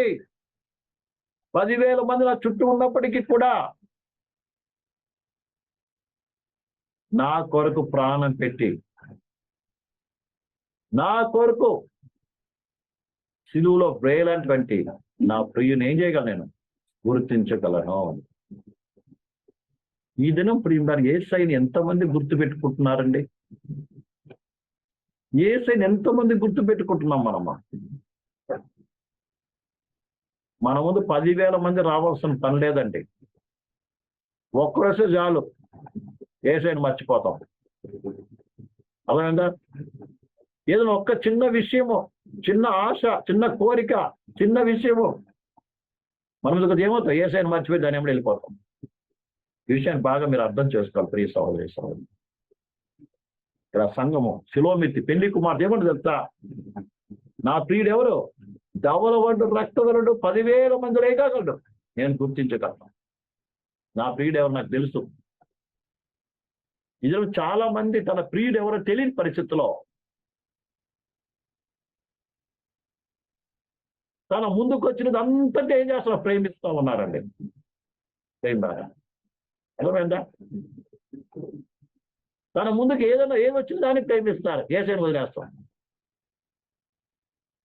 10,000 మంది నా చుట్టూ ఉన్నప్పటికీ కూడా నా కొరకు ప్రాణం పెట్టి, నా కొరకు సిలువలో వేలాంటి నా ప్రియుని ఏం చేయగలను? నేను గుర్తించగలను. ఈ దినం ప్రియుడు యేసయ్యని ఎంతమంది గుర్తు పెట్టుకుంటున్నారండి? యేసయ్యని ఎంతమంది గుర్తు పెట్టుకుంటున్నాం మనమా? మన ముందు 10,000 మంది రావాల్సిన పని లేదండి. ఒక్కరోజే చాలు యేసయ్యని మర్చిపోతాం. అర్థమైందా? ఏదైనా ఒక్క చిన్న విషయము, చిన్న ఆశ, చిన్న కోరిక, చిన్న విషయము మన మీద ఏమవుతాం? యేసయ్యని మర్చిపోయి దాని ఏమిటి వెళ్ళిపోతాం. ఈ విషయాన్ని బాగా మీరు అర్థం చేసుకోవాలి ప్రియ సహోదరి సహోదరు. ఇక్కడ సంఘము శిలోమితి పెళ్లి కుమార్తె ఏమంటే తెలుసా? నా ప్రియుడు ఎవరు? దవలవడు రక్తవరుడు 10,000 మందిలో కాగలడు. నేను గుర్తించగలను. నా ప్రియుడు ఎవరు నాకు తెలుసు. ఇందులో చాలా మంది తన ప్రియుడు ఎవరో తెలియని పరిస్థితిలో తన ముందుకు వచ్చినది అంతటే ఏం చేస్తున్నారు? ప్రేమిస్తూ ఉన్నారండి. అర్థమైందా? తన ముందుకు ఏది వచ్చిందో దాన్ని ప్రేమిస్తారు. యేసయ్యని వదిలేస్తాం.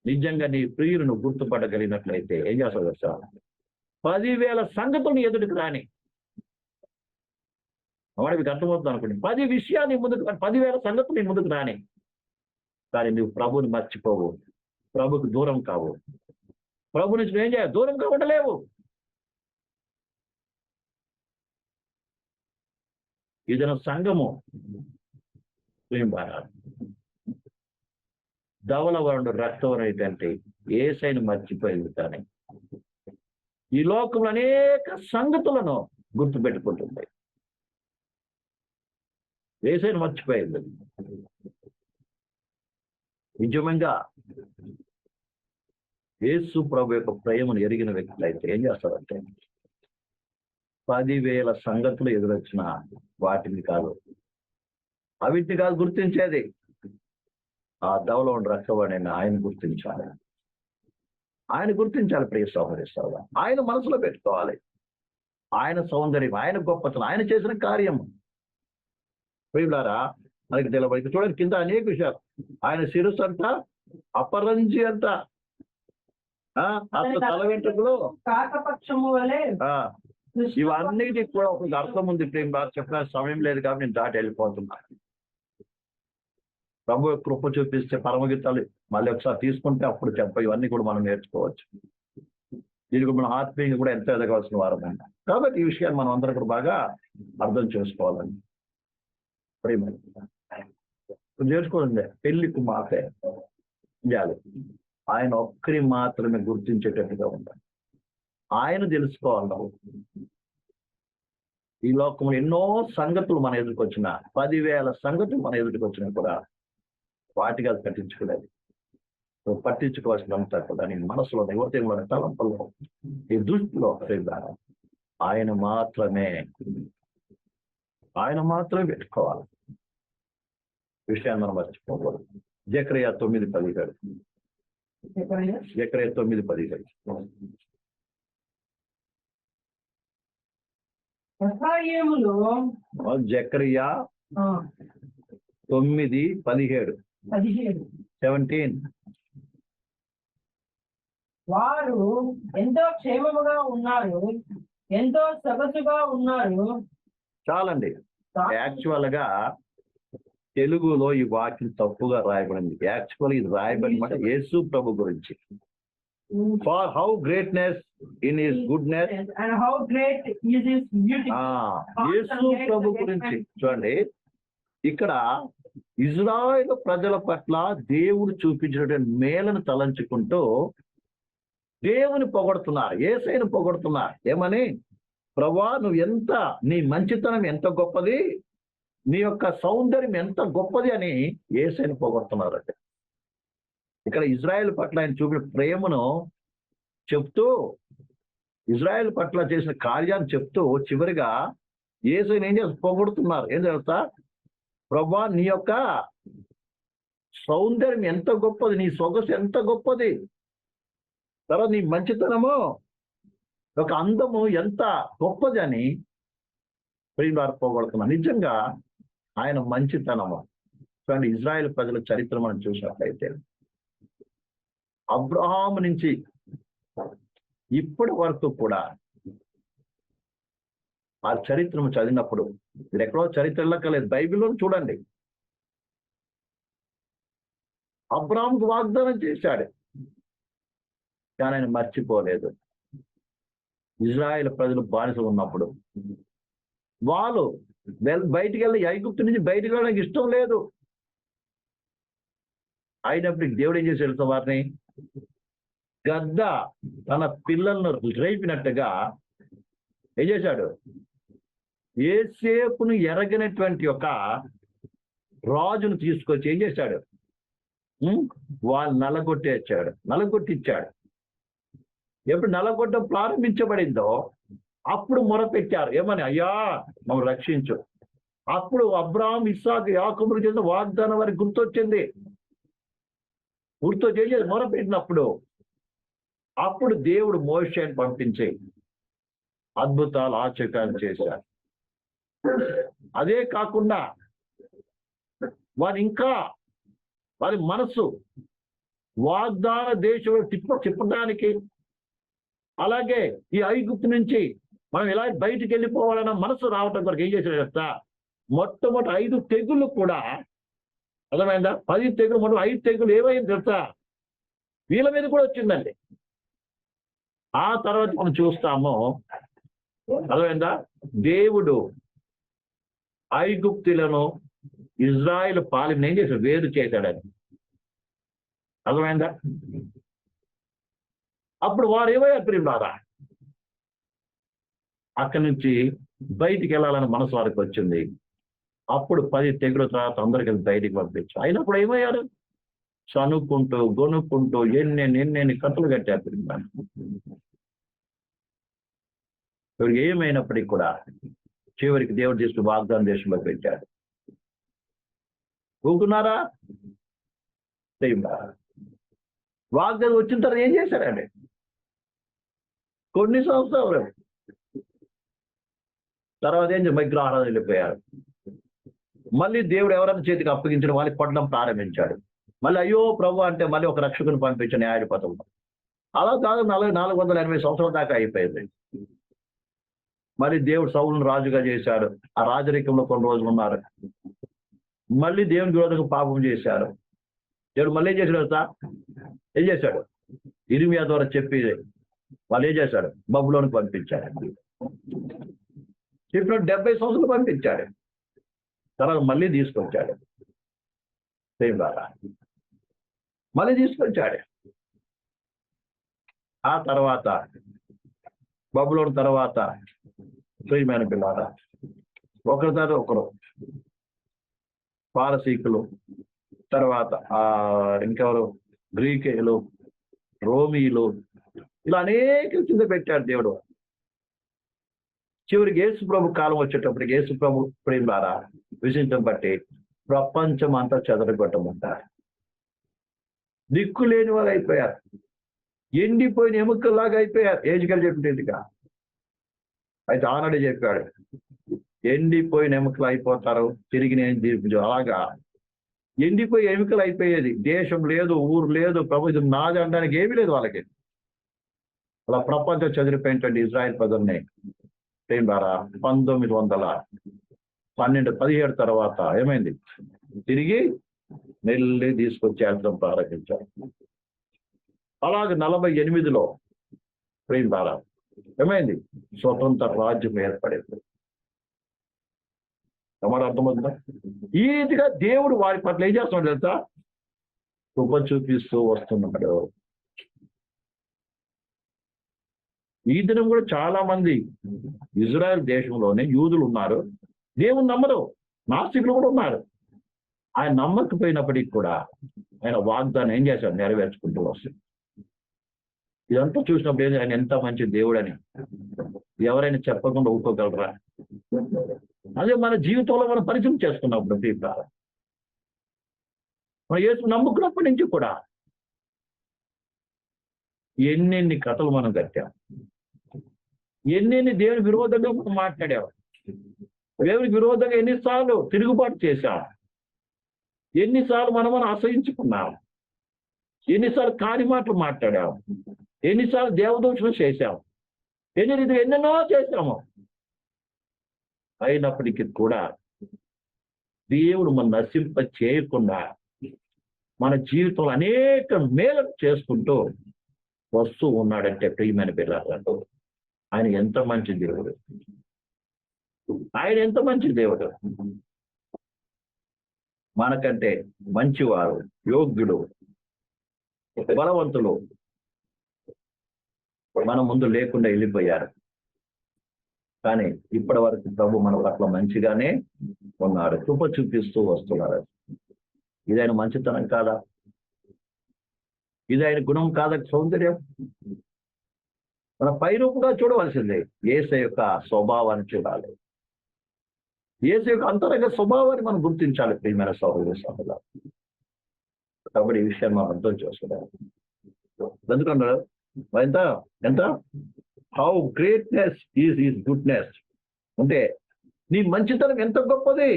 నిజంగా నీ ప్రియులు నువ్వు గుర్తుపట్టగలిగినట్లయితే ఏం చేస్తావు తెలుసా? 10,000 సంగతులను ఎదుటికి రాని. వాడికి అర్థమవుతుంది అనుకోండి. 10 విషయాలు నీ ముందుకు, 10,000 సంగతులు నీ ముందుకు రాని. కానీ నువ్వు ప్రభుని మర్చిపోవు, ప్రభుకు దూరం కావు. ప్రభు నుంచి నువ్వేం చేయాలి? దూరం కావడలేవు. ఇదన సంఘము ధవలవరుడు రక్తవరం అయితే యేసయ్యను మర్చిపోయింది. కానీ ఈ లోకంలో అనేక సంగతులను గుర్తుపెట్టుకుంటుంది. యేసయ్యను మర్చిపోయింది. నిజంగా యేసు ప్రభు యొక్క ప్రేమను ఎరిగిన వ్యక్తులైతే ఏం చేస్తారంటే 10,000 సంగతులు ఎదురొచ్చిన వాటిని కాదు, అవిటిని కాదు గుర్తించేది. ఆ దవలవరుడు రక్తవరుడైన ఆయన గుర్తించాలి. ఆయన గుర్తించాలి ప్రియ సహోదరి సహోదరుడా. ఆయన మనసులో పెట్టుకోవాలి. ఆయన సౌందర్యం, ఆయన గొప్పతనం, ఆయన చేసిన కార్యం. ప్రియులారా, మనకి తెలియదు. చూడండి కింద అనేక విషయాలు. ఆయన శిరస్సు అంట, అపరంజి అంట, అసలు తల వెంట్రుకలు కాకపక్షము వలె. ఇవన్నిటికి కూడా ఒక అర్థం ఉంది. చెప్పిన సమయం లేదు కాబట్టి నేను దాటి వెళ్ళిపోతున్నా. ప్రభు కృప చూపిస్తే పరమగీతాలు మళ్ళీ ఒకసారి తీసుకుంటే అప్పుడు ఇవన్నీ కూడా మనం నేర్చుకోవచ్చు. దీనికి మనం ఆత్మీయంగా కూడా ఎంత ఎదగవలసిన వారమే. కాబట్టి ఈ విషయాన్ని మనం అందరం కూడా బాగా అర్థం చేసుకోవాలండి. నేర్చుకోండి. పెళ్లి కుమార్తె చేయాలి. ఆయన ఒక్కరి మాత్రమే గుర్తించేటట్టుగా ఉండాలి. ఆయన తెలుసుకోవాలి. ఈ లోకంలో ఎన్నో సంగతులు మన ఎదురుకొచ్చిన, 10,000 సంగతులు మన ఎదురుకొచ్చినా కూడా వాటిగా పట్టించుకోలేదు. పట్టించుకోవాల్సినంత కూడా నీ మనసులో, యువతలో, తలంపుల్లో, ఈ దృష్టిలో ఆయన మాత్రమే పెట్టుకోవాలి. విషయాన్ని మనం మర్చిపోకూడదు. జకరియా 9:17 జకర్యా 9:17. ఎఫ్రాయిములో జకర్యా 9:17. 17. వారు ఎంతో క్షేమముగా ఉన్నారు, ఎంతో సొగసుగా ఉన్నారు. చాలండి. యాక్చువల్ గా తెలుగులో ఈ వాక్యం తప్పుగా రాయబడింది. యాక్చువల్ ఇది రాయబడినమాట యేసు ప్రభు గురించి. For how greatness in his goodness. And how great is his beauty. యేసు ప్రభు గురించి చూడండి. ఇక్కడ ఇజ్రాయేలు ప్రజల పట్ల దేవుడు చూపించినటువంటి మేలను తలంచుకుంటూ దేవుని పొగడుతున్నారు, యేసయ్యను పొగడుతున్నారు. ఏమని? ప్రభువా, నువ్వు ఎంత, నీ మంచితనం ఎంత గొప్పది, నీ యొక్క సౌందర్యం ఎంత గొప్పది అని యేసయ్యను పొగడుతున్నారండి. ఇక్కడ ఇజ్రాయేల్ పట్ల ఆయన చూపిన ప్రేమను చెప్తూ, ఇజ్రాయేల్ పట్ల చేసిన కార్యాన్ని చెప్తూ చివరిగా యేసయ్యను ఏం చేసి పొగడుతున్నారు. ఏం తెలుసా? ప్రభువా, నీ యొక్క సౌందర్యం ఎంత గొప్పది, నీ సొగసు ఎంత గొప్పది, తర్వాత నీ మంచితనము, ఒక అందము ఎంత గొప్పది అని ప్రియులారా పొగడుతున్నారు. నిజంగా ఆయన మంచితనము చూడండి. ఇజ్రాయేల్ ప్రజల చరిత్ర మనం చూసినట్లయితే అబ్రహాము నుంచి ఇప్పటి వరకు కూడా ఆ చరిత్రను చదివినప్పుడు, మీరు ఎక్కడో చరిత్రలో లేదు, బైబిల్లో చూడండి. అబ్రహాముకు వాగ్దానం చేశాడు, కానీ ఆయన మర్చిపోలేదు. ఇజ్రాయేల్ ప్రజలు బానిసలు ఉన్నప్పుడు వాళ్ళు బయటికి వెళ్ళి, ఐగుప్తు నుంచి బయటికి వెళ్ళడానికి ఇష్టం లేదు. అయినప్పటికీ దేవుడు ఏం చేశాడు? వారిని గద్ద తన పిల్లలను రేపినట్టుగా ఏం చేశాడు? యేసేపును ఎరగనటువంటి ఒక రాజును తీసుకొచ్చి ఏం చేశాడు? వాళ్ళు నలగొట్టిచ్చాడు. ఎప్పుడు నలగొట్టడం ప్రారంభించబడిందో అప్పుడు మొరపెట్టారు. ఏమని? అయ్యా, మమ్మల్ని రక్షించు. అప్పుడు అబ్రాహాం, ఇస్సాకు, యాకోబులు చేసిన వాగ్దానం వారికి గుర్తొచ్చింది. చేసి మొరపెట్టినప్పుడు అప్పుడు దేవుడు మోషేని పంపించి అద్భుతాలు, ఆశ్చర్యాలు చేశారు. అదే కాకుండా వారి మనసు వాగ్దాన దేశంలో తిప్పడానికి, అలాగే ఈ ఐగుప్తు నుంచి మనం ఇలా బయటికి వెళ్ళిపోవాలన్న మనసు రావటం కొరకు ఏం చేశాడు చెప్తా? మొట్టమొదటి 5 తెగుళ్ళు కూడా, అర్థమైందా? 10 తెగులు, మొదటి 5 తెగులు ఏమైంది తెలుసా? వీళ్ళ మీద కూడా వచ్చిందండి. ఆ తర్వాత మనం చూస్తాము, అర్థమైందా? దేవుడు ఐగుప్తులను ఇజ్రాయేల్ పాలన ఏం చేశాడు? వేరు చేశాడని. అర్థమైందా? అప్పుడు వారు ఏమయ్యారు ప్రియులారా? అక్కడి నుంచి బయటికి వెళ్ళాలని మనసు వారికి వచ్చింది. అప్పుడు 10 తెగుల తర్వాత అందరికీ బయటికి పంపించారు. అయినప్పుడు ఏమయ్యారు? చనుక్కుంటూ, గొనుక్కుంటూ ఎన్నెన్ని కథలు కట్టారు ప్రియులారా. ఇవరికి ఏమైనప్పటికీ కూడా చివరికి దేవుడు చేసిన వాగ్దాన దేశంలో పెట్టాడు. ఊరుకున్నారా? వాగ్దానం వచ్చిన తర్వాత ఏం చేశారండి? కొన్ని సంవత్సరాలు తర్వాత ఏం విగ్రహారాధన వెళ్ళిపోయారు. మళ్ళీ దేవుడు ఎవరైనా చేతికి అప్పగించడం వాళ్ళకి పడడం ప్రారంభించాడు. మళ్ళీ అయ్యో ప్రభు అంటే మళ్ళీ ఒక రక్షకుని పంపించిన న్యాయాధిపతులు. అలా కాదు 480 సంవత్సరాల దాకా అయిపోయింది. మళ్ళీ దేవుడు సౌలును రాజుగా చేశాడు. ఆ రాజరికంలో కొన్ని రోజులు ఉన్నారు. మళ్ళీ దేవుని విరోధంగా పాపం చేశారు. దేవుడు మళ్ళీ ఏం చేశాడు? ఏం చేశాడు? ఇర్మియా ద్వారా చెప్పి వాళ్ళు ఏం చేశాడు? బబులోనికి పంపించాడు. ఇప్పుడు 70 సంవత్సరాలు పంపించాడు. తర్వాత మళ్ళీ తీసుకొచ్చాడు. మళ్ళీ తీసుకొచ్చాడు. ఆ తర్వాత బబులోని తర్వాత ప్రియమైన పిల్లారా, ఒకరి తర్వాత ఒకరు పారసీకులు, తర్వాత ఇంకెవరు గ్రీకులు, రోమీలు, ఇలా అనేక కింద పెట్టాడు దేవుడు. చివరికి యేసు ప్రభు కాలం వచ్చేటప్పటికి యేసు ప్రభు ప్రియులారా విషయం బట్టి ప్రపంచం అంతా చెదరగొట్టమంటారు. దిక్కు లేని వాళ్ళు అయిపోయారు, ఎండిపోయిన ఎముకల్లాగా అయిపోయారు. ఏజ్కెళ్ళి చెప్పేదిగా అయితే ఆనాడే చెప్పాడు, ఎండిపోయిన ఎముకలు అయిపోతారు, తిరిగి నేను తీర్పు. అలాగా ఎండిపోయి ఎముకలు అయిపోయేది. దేశం లేదు, ఊరు లేదు, ప్రభుత్వం నాది అనడానికి ఏమీ లేదు వాళ్ళకి. అలా ప్రపంచం చదిరిపోయినటువంటి ఇజ్రాయెల్ ప్రజల్ని ఏం ద్వారా 1917 తర్వాత ఏమైంది, తిరిగి మెల్లి తీసుకొచ్చేయడం ప్రారంభించారు. అలాగే 48లో ప్రేమ ద్వారా ఏమైంది, స్వతంత్ర రాజ్యం ఏర్పడింది. మరి అర్థమవుతుందా? ఈ రీతిగా దేవుడు వారి పట్ల ఏం చేస్తున్నాడు తెలుసా, కృప చూపిస్తూ వస్తున్నాడు. ఈ దినం కూడా చాలా మంది ఇజ్రాయెల్ దేశంలోనే యూదులు ఉన్నారు, దేవుని నమ్మరు, నాస్తికులు కూడా ఉన్నారు. ఆయన నమ్మకపోయినప్పటికీ కూడా ఆయన వాగ్దానం ఏం చేశాడు, నెరవేర్చుకుంటూ వస్తుంది. ఇదంతా చూసినప్పుడు ఏంటి, ఆయన ఎంత మంచి దేవుడని ఎవరైనా చెప్పకుండా ఊరుకోగలరా? అదే మన జీవితంలో మనం పరిచయం చేసుకున్నప్పుడు మనం యేసు నమ్ముకున్నప్పటి నుంచి కూడా ఎన్నెన్ని కథలు మనం కట్టాం, ఎన్నెన్ని దేవుని విరోధంగా మనం మాట్లాడాం, దేవునికి విరోధంగా ఎన్నిసార్లు తిరుగుబాటు చేశాం, ఎన్నిసార్లు మనం అసహించుకున్నాం, ఎన్నిసార్లు కాని మాటలు మాట్లాడాం, ఎన్నిసార్లు దేవదూషణ చేశాం, ఎన్నెన్నో చేశాము. అయినప్పటికీ కూడా దేవుడు మన నశింప చేయకుండా మన జీవితంలో అనేక మేలు చేసుకుంటూ వస్తూ ఉన్నాడంటే ప్రియమైన పిల్లలు, ఆయన ఎంత మంచి దేవుడు, ఆయన ఎంత మంచి దేవుడు. మనకంటే మంచివారు, యోగ్యుడు, బలవంతులు మన ముందు లేకుండా వెళ్ళిపోయారు. కానీ ఇప్పటి వరకు ప్రభు మన పట్ల మంచిగానే ఉన్నాడు, కృప చూపిస్తూ వస్తున్నాడు. ఇది ఆయన మంచితనం కాదా? ఇది ఆయన గుణం కాదా? సౌందర్యం మన పైరూపుగా చూడవలసిందే. యేసు యొక్క స్వభావాన్ని చూడాలి, యేసు యొక్క అంతరంగ స్వభావాన్ని మనం గుర్తించాలి. ప్రియమైన సహోదర సహోదరులు, కాబట్టి ఈ విషయాన్ని మనం అర్థం చేసుకోవాలి. ఎందుకన్నారు ఎంత ఎంత how greatness is is goodness అంటే నీ మంచితనం ఎంత గొప్పది,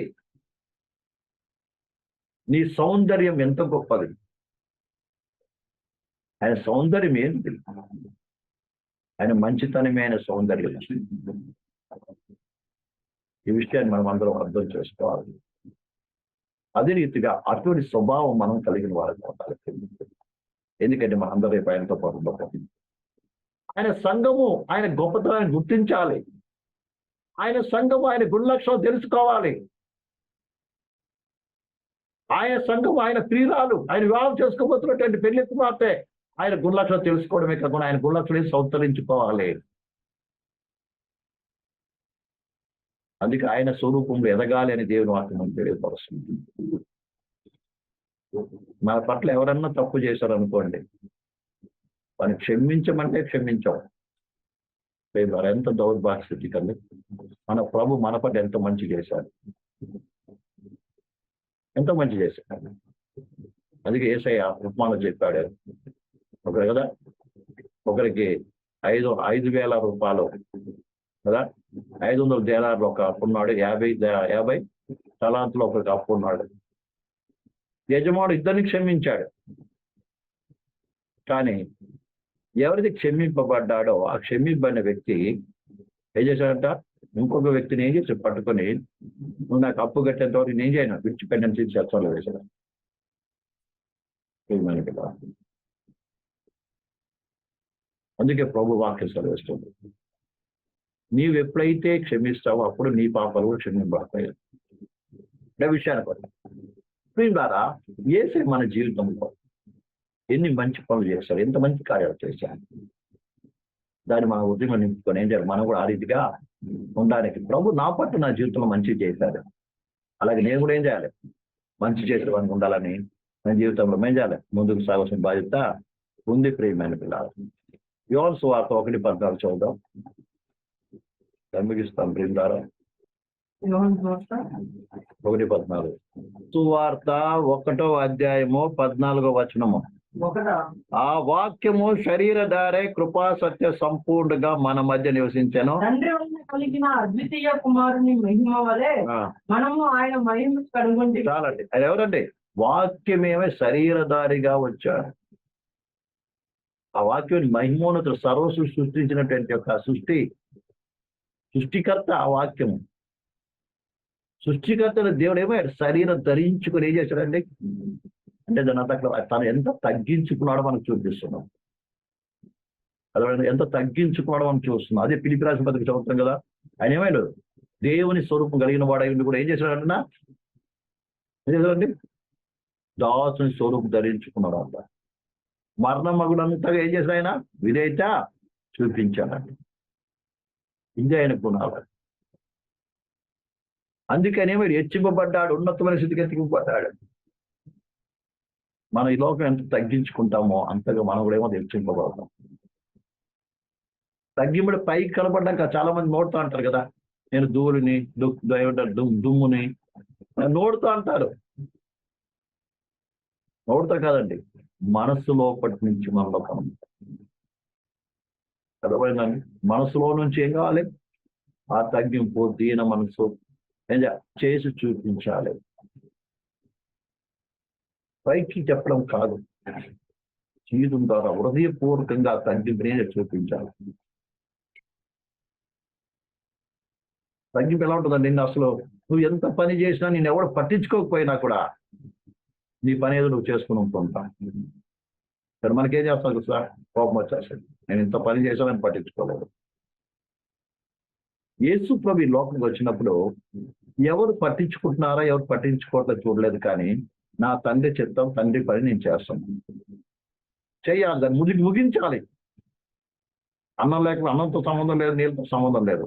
నీ సౌందర్యం ఎంత గొప్పది. ఆయన సౌందర్యం ఏంటి? ఆయన మంచితనమే ఆయన సౌందర్యం. ఈ విషయాన్ని మనం అందరం అర్థం చేసుకోవాలి. అదే రీతిగా అటువంటి స్వభావం మనం కలిగిన వారికి ఉండాలి. ఎందుకంటే మన అందరూ రేపు ఆయనతో పాటు ఆయన సంఘము ఆయన గొప్పతనాన్ని గుర్తించాలి. ఆయన సంఘము ఆయన గుణలక్షణాలు తెలుసుకోవాలి. ఆయన సంఘం ఆయన ప్రియురాలు, ఆయన వివాహం చేసుకోబోతున్నటువంటి పెళ్లి కుమార్తె ఆయన గుణలక్షణాలు తెలుసుకోవడమే కాకుండా ఆయన గుణలక్షణాలు సంతరించుకోవాలి. అందుకే ఆయన స్వరూపంలో ఎదగాలి అని దేవుని వాక్యం తెలియపరుస్తుంది. మన పట్ల ఎవరన్నా తప్పు చేశారనుకోండి, వారిని క్షమించమంటే క్షమించాం. వారు ఎంత దౌర్భాగ్య స్థితి కండి. మన ప్రభు మన పట్ల ఎంత మంచి చేశాడు, ఎంతో మంచి చేశాడు. అందుకే యేసయ్య ఉపమానం చెప్పాడు. ఒకరు కదా, ఒకరికి 5,000 రూపాయలు కదా, 500 దేనార్లు ఒక అప్పున్నాడు, 50 తలాంతులు ఒకరికి అప్పున్నాడు. యజమానుడు ఇద్దరిని క్షమించాడు. కానీ ఎవరిది క్షమింపబడ్డాడో ఆ క్షమింపబడిన వ్యక్తి ఏం చేశాడంట, ఇంకొక వ్యక్తిని ఏం చేసి పట్టుకొని, నువ్వు నాకు అప్పు కట్టేంత వరకు నేను చేయను, విడిచిపెట్టని తీసి చర్చలో వేశాడు. అందుకే ప్రభు వాక్యం సెలవిస్తుంది, నీవు ఎప్పుడైతే క్షమిస్తావో అప్పుడు నీ పాపాలు కూడా క్షమింపబడతాయి. విషయాన్ని పట్ల ద్వారా యేసే మన జీవితంలో ఎన్ని మంచి పనులు చేశారు, ఎంత మంచి కార్యాలు చేశారు. దాన్ని మన ఉద్యమం నింపుకొని ఏం చేయాలి, మనం కూడా ఆ రీతిగా ఉండడానికి. ప్రభు నా పట్ల నా జీవితంలో మంచి చేశారు, అలాగే నేను కూడా ఏం చేయాలి, మంచి చేసేవాడిని ఉండాలని మన జీవితంలో ఏం చేయాలి, ముందుకు సాగాల్సిన బాధ్యత ఉంది. ప్రియమైన పిల్లలు, యోహాను సువార్త 1:14 చూద్దాం, ముగిస్తాం. ప్రేమ ద్వారా 1:14 సువార్త 1వ అధ్యాయము 14వ వచనము. ఒకటా ఆ వాక్యము శరీరధారే కృపా సత్య సంపూర్ణంగా మన మధ్య నివసించాను. తండ్రి వలన కలిగిన అద్వితీయ కుమారుని మహిమ వలె మనము ఆయన మహిమ కనుగొంటే చాలండి. అది ఎవరండి? వాక్యమేమే శరీరధారిగా వచ్చాడు. ఆ వాక్యం మహిమోన్నతుడు సర్వసు సృష్టించినటువంటి యొక్క సృష్టికర్త ఆ వాక్యము. సృష్టికర్తను దేవుడు ఏమయ్యాడు? శరీరం ధరించుకుని ఏం చేశాడండి? అంటే దాని అంతా తను ఎంత తగ్గించుకున్నాడో మనకు చూపిస్తున్నాం. అదే ఎంత తగ్గించుకోవడం మనం చూస్తున్నాం. అదే ఫిలిప్పీ రాసిన పత్రిక చదువుతాం కదా. ఆయన ఏమైనా దేవుని స్వరూపం కలిగిన వాడై కూడా ఏం చేశాడంటున్నా? ఏం చేశాడండి? దాసుని స్వరూపం ధరించుకున్నాడు అంట. మరణ మగుడంతగా ఏం చేశాడు? ఆయన విధేయత చూపించాడండి. ఇది ఆయన గుణాలు. అందుకని ఏమైనా హెచ్చింపబడ్డాడు, ఉన్నతమైన స్థితికి ఎత్తింపబడ్డాడు. మనం ఈ లోకం ఎంత తగ్గించుకుంటామో అంతగా మనం కూడా ఏమో హెచ్చింపబడతాం. తగ్గింపుడు పైకి కనపడ్డాక చాలా మంది నోడుతూ అంటారు కదా, నేను ధూళిని దుమ్ముని నోడుతూ అంటారు. నోడుతా కాదండి, మనస్సు లోపటి నుంచి మనలో అర్థమైందండి. మనసులో నుంచి ఏం కావాలి? ఆ తగ్గింపు, దీన మనసు చేసి చూపించాలి. పైకి చెప్పడం కాదు, జీవితం ద్వారా హృదయపూర్వకంగా తగ్గింపునే చూపించాలి. తగ్గింపు ఎలా ఉంటుందండి? నిన్ను అసలు నువ్వు ఎంత పని చేసినా నేను ఎవరు పట్టించుకోకపోయినా కూడా నీ పని ఏదో నువ్వు చేసుకుని ఉంటుంటా. సరే మనకేం చేస్తాను సార్? కోపం వచ్చేస్తాడు, నేను ఇంత పని చేశానని పట్టించుకోలేదు. యేసు ప్రభు ఈ లోకంకి వచ్చినప్పుడు ఎవరు పట్టించుకుంటున్నారా ఎవరు పట్టించుకోవట్లేదు చూడలేదు, కానీ నా తండ్రి చిత్తం, తండ్రి పని నేను చేస్తాను, చెయ్యాలి, దాన్ని ముగించాలి. అన్నం లేకుండా అన్నంతో సంబంధం లేదు, నీళ్ళతో సంబంధం లేదు.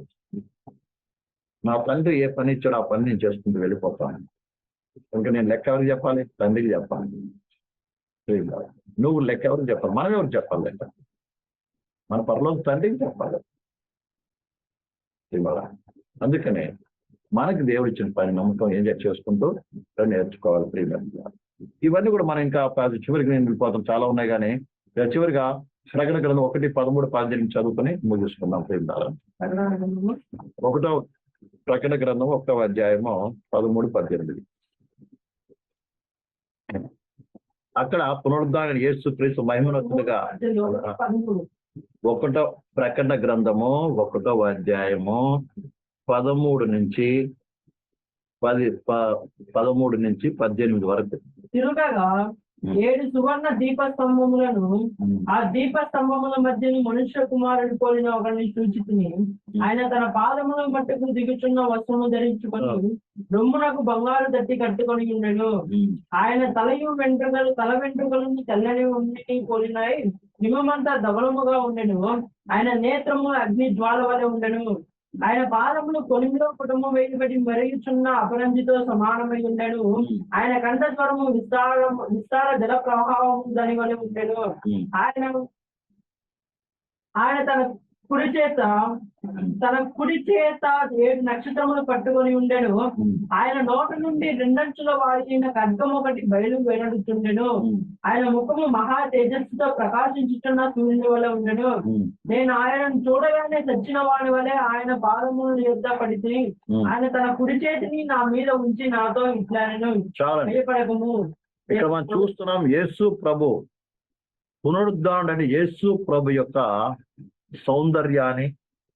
నా తండ్రి ఏ పని ఇచ్చాడో ఆ పని నేను చేసుకుంటూ వెళ్ళిపోతాను. ఇంకా నేను లెక్క ఎవరికి చెప్పాలి? తండ్రికి చెప్పాలి. నువ్వు లెక్క ఎవరికి చెప్పాలి? మనం ఎవరికి చెప్పాలి లెక్క? మన పరలోక తండ్రికి చెప్పాలి. అందుకనే మనకి దేవుడు ఇచ్చిన పని నమ్మకం ఏం చేసుకుంటూ నేర్చుకోవాలి. ప్రియమైన ఇవన్నీ కూడా మనం ఇంకా చివరికి నేను వెళ్ళిపోతాం, చాలా ఉన్నాయి. కానీ చివరిగా ప్రకటన గ్రంథం 1:13-18 చదువుకొని ముగిస్తున్నాం. ప్రియమైన ఒకటో ప్రకటన గ్రంథం 1వ అధ్యాయము 13-18. అక్కడ పునరుద్ధారణ యేసు క్రీస్తు మహిమనొత్తులుగా ఒకటో ప్రకటన గ్రంథము 1వ అధ్యాయము 13-18 వరకు. తిరుగగా 7 సువర్ణ దీప స్తంభములను, ఆ దీప స్తంభముల మధ్యని మనుష్య కుమారుడు పోలిన ఒకరిని చూచితిని. ఆయన తన పాదముల మట్టుకు దిగుచున్న వస్త్రము ధరించుకొని రొమ్మునకు బంగారు దట్టి కట్టుకొని ఉండెను. ఆయన తల వెంట్రుకలు తెల్లని ఉండి పోలినాయి, హిమమంతా ధవలముగా ఉండెను. ఆయన నేత్రము అగ్ని జ్వాల వలె ఉండెను. ఆయన పాదములు కొలిమిలో కుటుంబం వేయబడి మరుగుచున్న అపరంజితో సమానమై ఉండెను. ఆయన కంఠస్వరము విస్తార జల ప్రవాహం దాని వలె ఉండెను. ఆయన తన కుడి చేత 7 నక్షత్రములు పట్టుకొని ఉండెను. ఆయన నోటి నుండి 2 అంచుల వాడిన ఖడ్గం ఒకటి బయలు వెనడుచుండెను. ఆయన ముఖము మహా తేజస్సుతో ప్రకాశించుతున్న సూర్యుని వలె ఉండెను. నేను ఆయనను చూడగానే చచ్చిన వాడి వలె ఆయన పాదములను యొద్ద పడితే, ఆయన తన కుడి చేతిని నా మీద ఉంచి నాతో ఇట్లానెను, భయపడకము. ఇక్కడ మనం చూస్తున్నాం యేసు ప్రభు పునరుద్ధారుడని యేసు ప్రభు యొక్క సౌందర్యాన్ని,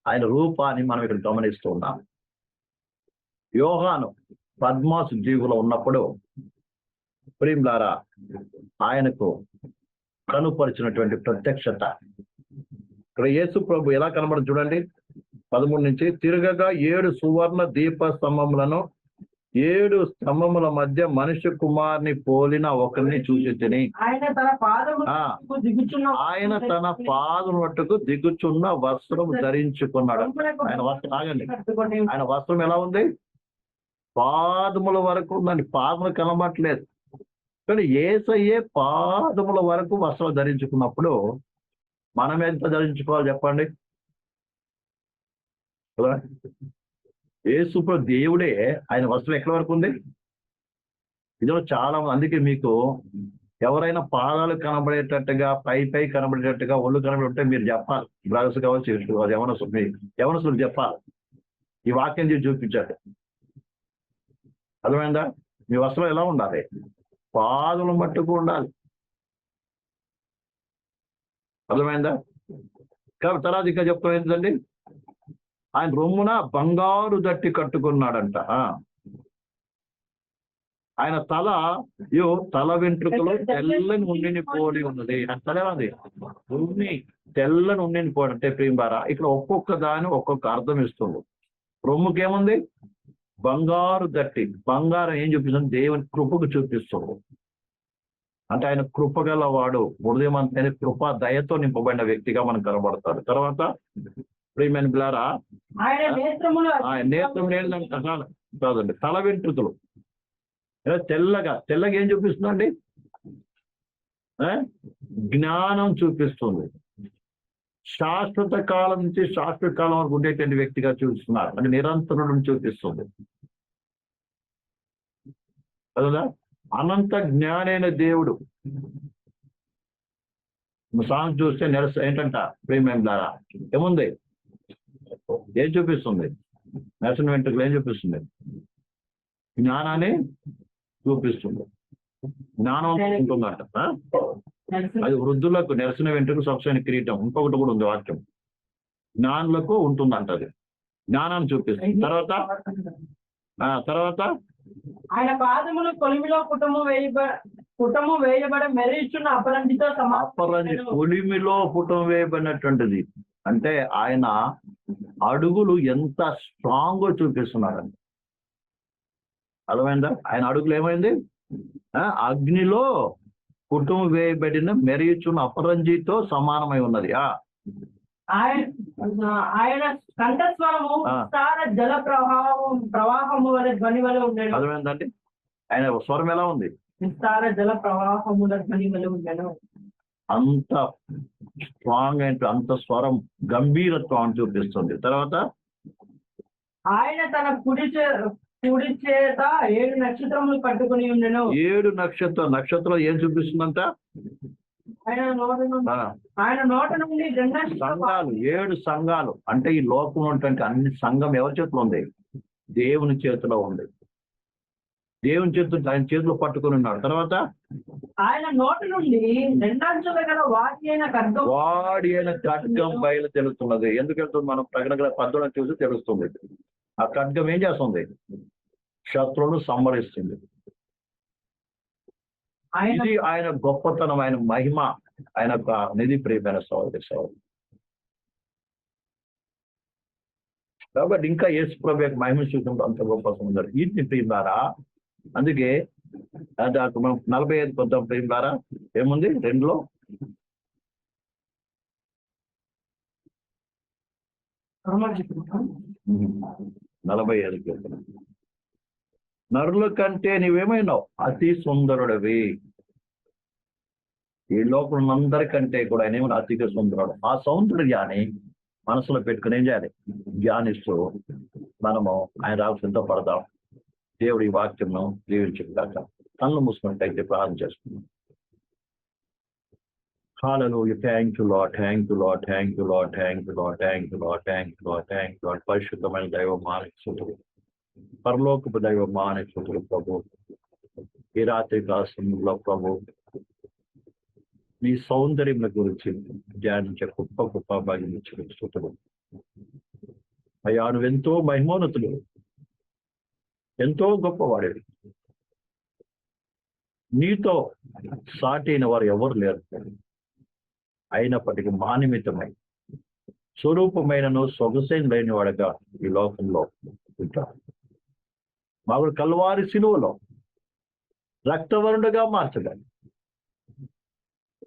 ఆయన రూపాన్ని మనం ఇక్కడ గమనిస్తున్నాం. యోహాను పద్మాసు జీవులో ఉన్నప్పుడు ప్రియులారా ఆయనకు కనుపరిచినటువంటి ప్రత్యక్షత ఇక్కడ యేసు ప్రభు ఎలా కనబడి చూడండి. 13 నుంచి తిరగగా 7 సువర్ణ దీప స్తంభములను, 7 స్తంభముల మధ్య మనుష్య కుమార్ని పోలిన ఒకరిని చూచితిని. ఆయన తన పాదం మట్టుకు దిగుచున్న వస్త్రం ధరించుకున్నాడు. ఆయన వస్త్రం ఆగండి, ఆయన వస్త్రం ఎలా ఉంది? పాదముల వరకు ఉందండి. పాదములు కనబట్టలేదు, కానీ యేసయ్యే పాదముల వరకు వస్త్రం ధరించుకున్నప్పుడు మనం ఎంత ధరించుకోవాలి చెప్పండి? యేసు దేవుడే ఆయన వస్త్రం ఎక్కడి వరకు ఉంది? ఇదో చాలా, అందుకే మీకు ఎవరైనా పాదాలు కనబడేటట్టుగా పై కనబడేటట్టుగా ఒళ్ళు కనబడి మీరు చెప్పాలి. బ్రదర్స్ కావచ్చు, యవనస్తులు చెప్పాలి. ఈ వాక్యం చూపించాలి. అర్థమైందా? మీ వస్త్రం ఎలా ఉండాలి? పాదలు మట్టుకు ఉండాలి. అర్థమైందా? కాబట్టి తర్వాత ఇంకా చెప్తాం ఏంటండి, ఆయన రొమ్మున బంగారు దట్టి కట్టుకున్నాడంట. ఆయన తల వెంట్రుకలో తెల్లని ఉండిని పోలి ఉన్నది. ఆయన తల ఉంది తెల్లని ఉండిని పోలి అంటే ప్రియంబారా, ఇక్కడ ఒక్కొక్క దాని ఒక్కొక్క అర్థం ఇస్తుంది. రొమ్ముకేముంది? బంగారు దట్టి. బంగారం ఏం చూపిస్తుంది? దేవుని కృపకు చూపిస్తుంది. అంటే ఆయన కృపగల వాడు, హృదయమంతైన కృప దయతో నింపబడిన వ్యక్తిగా మనకు కనబడతాడు. తర్వాత ప్రియమైన బిడ్డలారా, ఆయన నేత్రములు కాదండి, తల వెంట్రుకలు తెల్లగా ఏం చూపిస్తుందండి? జ్ఞానం చూపిస్తుంది. శాశ్వత కాలం నుంచి శాశ్వత కాలం వరకు ఉండేటువంటి వ్యక్తిగా చూపిస్తున్నారు. అంటే నిరంతరం చూపిస్తుంది కదా. అనంత జ్ఞానైన దేవుడు. సాంగ్ చూస్తే ఏంటంట ప్రియమైన ద్వారా ఏముంది? ఏం చూపిస్తుంది? నెరసిన వెంట్రుకలు ఏం చూపిస్తుంది? జ్ఞానాన్ని చూపిస్తుంది. జ్ఞానం ఉంటుందంట. అది వృద్ధులకు నెరసిన వెంట్రుక సొగసైన కిరీటం. ఇంకొకటి కూడా ఉంది వాక్యం, జ్ఞానులకు ఉంటుందంట. అది జ్ఞానాన్ని చూపిస్తుంది. తర్వాత ఆయన పాదములు కొలిమిలో పుటము వేయబడి మెరిచున్న అపరంజితో కొలిమిలో పుటం వేయబడినటువంటిది. అంటే ఆయన అడుగులు ఎంత స్ట్రాంగ్ గా చూపిస్తున్నారండి. అర్థమైందా? ఆయన అడుగులు ఏమైంది? అగ్నిలో పుటం వేయబడిన మెరిచున్న అపరంజితో సమానమై ఉన్నది. ఆయన కంఠస్వరము జల ప్రవాహము వలె ధ్వని వలె ఉండేది. అర్థమైందండి? ఆయన స్వరం ఎలా ఉంది? విస్తార జల ప్రవాహముల ధ్వని వలె ఉండేను. అంత స్ట్రాంగ్ అంటే అంత స్వరం గంభీరత్వం చూపిస్తుంది. తర్వాత ఆయన తన కుడి చేత 7 నక్షత్రములు పట్టుకుని ఉండెను. 7 నక్షత్రం ఏం చూపిస్తుందంట? ఆయన నోట నుండి సంఘాలు, 7 సంఘాలు. అంటే ఈ లోకం ఉన్నటువంటి అన్ని సంఘం ఎవరి చేతిలో ఉంది? దేవుని చేతిలో ఉంది. దేవుని చేతులు ఆయన చేతిలో పట్టుకుని ఉన్నాడు. తర్వాత ఆయన నోటి నుండి 2 అంచుల గల వాడి అయిన ఖడ్గం బయలు తెలుస్తున్నది. ఎందుకు వెళ్తుంది? మనం ప్రకటన 18 చూసి తెలుస్తుంది. ఆ ఖడ్గం ఏం చేస్తుంది? శత్రువును సంహరిస్తుంది. ఇది ఆయన గొప్పతనం, ఆయన మహిమ, ఆయన నిధి ప్రియమైన సోదరి. కాబట్టి ఇంకా యేసు ప్రభు యొక్క మహిమ చూసినప్పుడు అంత గొప్ప సుందరు వీటిని ప్రియులారా. అందుకే మనం 45 కొద్దాం ప్రియులారా. ఏముంది 2లో? నరుల కంటే నీవేమైనావు? అతి సుందరుడివి. ఈ లోకం అందరికంటే కూడా ఆయన ఏమైనా అతిగా సుందరుడు. ఆ సౌందర్యాన్ని మనసులో పెట్టుకుని ఏం చేయాలి? ధ్యానిస్తూ మనము ఆయన రాకు సిద్ధపడదాం. దేవుడి వాక్యంను జీవించగాక. కళ్ళు మూసుకున్నట్టయితే ప్రార్థన చేసుకున్నాం. Hallelujah. Thank you lord, thank you lord, thank you lord, thank you lord, thank you lord, thank you lord, thank you lord. పరిశుద్ధమైన దైవ మానసుతులు, పరలోకపు దైవ మానసుతులు ప్రభు, ఈ రాత్రి కాలంలో ప్రభు మీ సౌందర్యం గురించి ధ్యానించే గొప్ప భాగ్యం ఇచ్చిన స్తుతులు అయ్యా. నువ్వెంతో మహిమోన్నతులు, ఎంతో గొప్పవాడేవి. నీతో సాటి అయిన వారు ఎవరు లేరు. అయినప్పటికీ మానిమితమై స్వరూపమైనను సొగసైన లేని వాడుగా ఈ లోకంలో ఉంటారు. మాకు కల్వారి శిలువలో రక్తవరుడుగా మార్చగలి.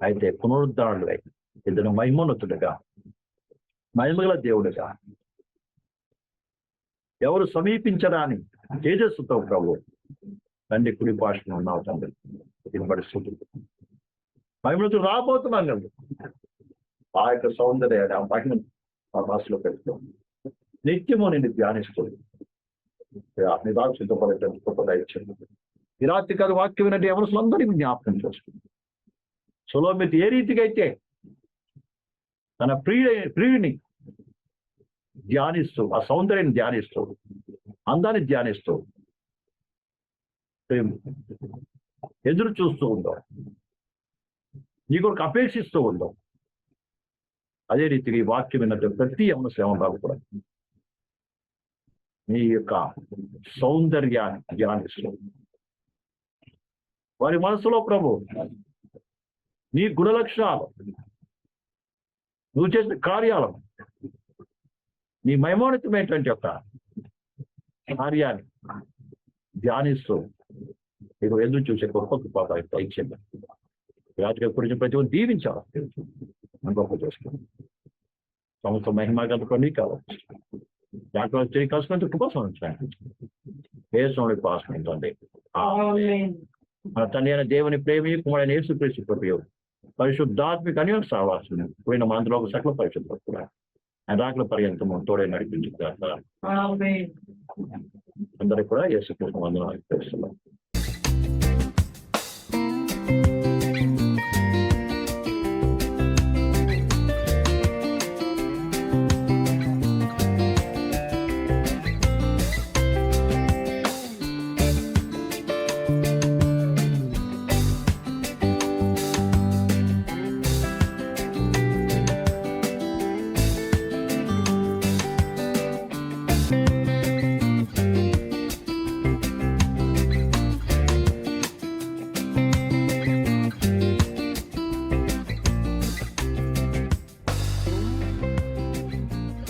అయితే పునరుద్ధరణుడై ఇతను మహిమోన్నతుడుగా, మహిమగల దేవుడుగా, ఎవరు సమీపించరాని తేజస్సుతో ప్రభు తండ్రి కుడి భాషను ఉన్నావు తండ్రి. ఇనబడి స్థుతులు మహిమతులు రాబోతున్నాం కదా. ఆ యొక్క సౌందర్యాన్ని ఆ మహిమ ఆ భాషలో పెడుతూ నిత్యము నేను ధ్యానిస్తుంది. నిదాలు సిద్ధపడేటప్పుడు గొప్ప దయచేయండి. ఈ రాత్రి కాదు వాక్యం వినంటే ఎవరు అందరినీ జ్ఞాపకం చేసుకుంది. షలోమిత్ ఏ రీతిగా అయితే తన ప్రియుని ధ్యానిస్తూ, ఆ సౌందర్యాన్ని ధ్యానిస్తూ, అందాన్ని ధ్యానిస్తూ ఎదురు చూస్తూ ఉందో, నీ కొరకు అపేక్షిస్తూ ఉందో, అదే రీతిగా ఈ వాక్యం విన్నట్టు ప్రతి యవన సేవకుడు కూడా నీ యొక్క సౌందర్యాన్ని ధ్యానిస్తూ, వారి మనసులో ప్రభు నీ గుణలక్షణాలు, నువ్వు చేసిన కార్యాలను, నీ మహిమోన్నతమైనటువంటి యొక్క కార్యాన్ని ధ్యానిస్తూ నీకు ఎదురు చూసే గొప్ప పాప పరీక్ష రాజకీయ గురించి ప్రతి ఒక్కరు దీవించాలి. గొప్ప చేసుకోండి. సంవత్సరం మహిమ కలుపుకొని కావచ్చు. దాంట్లో తిరిగి కలుసుకుంటే కృప సంవత్సరం దేశంలో పాల్గొంటుంది. మన తండ్రి అయిన దేవుని ప్రేమి, కుమారుడైన యేసుక్రీస్తు కృపయు, పరిశుద్ధాత్మిక అన్యోన్య సహవాసం పోయిన మందులో ఒక సకల పరిశుద్ధ కూడా ఆయన రాకల పర్యంతము తోడే నడిపించుతారు. అందరికి కూడా యేసుక్రీస్తు వందనాలు తెలుస్తున్నాం.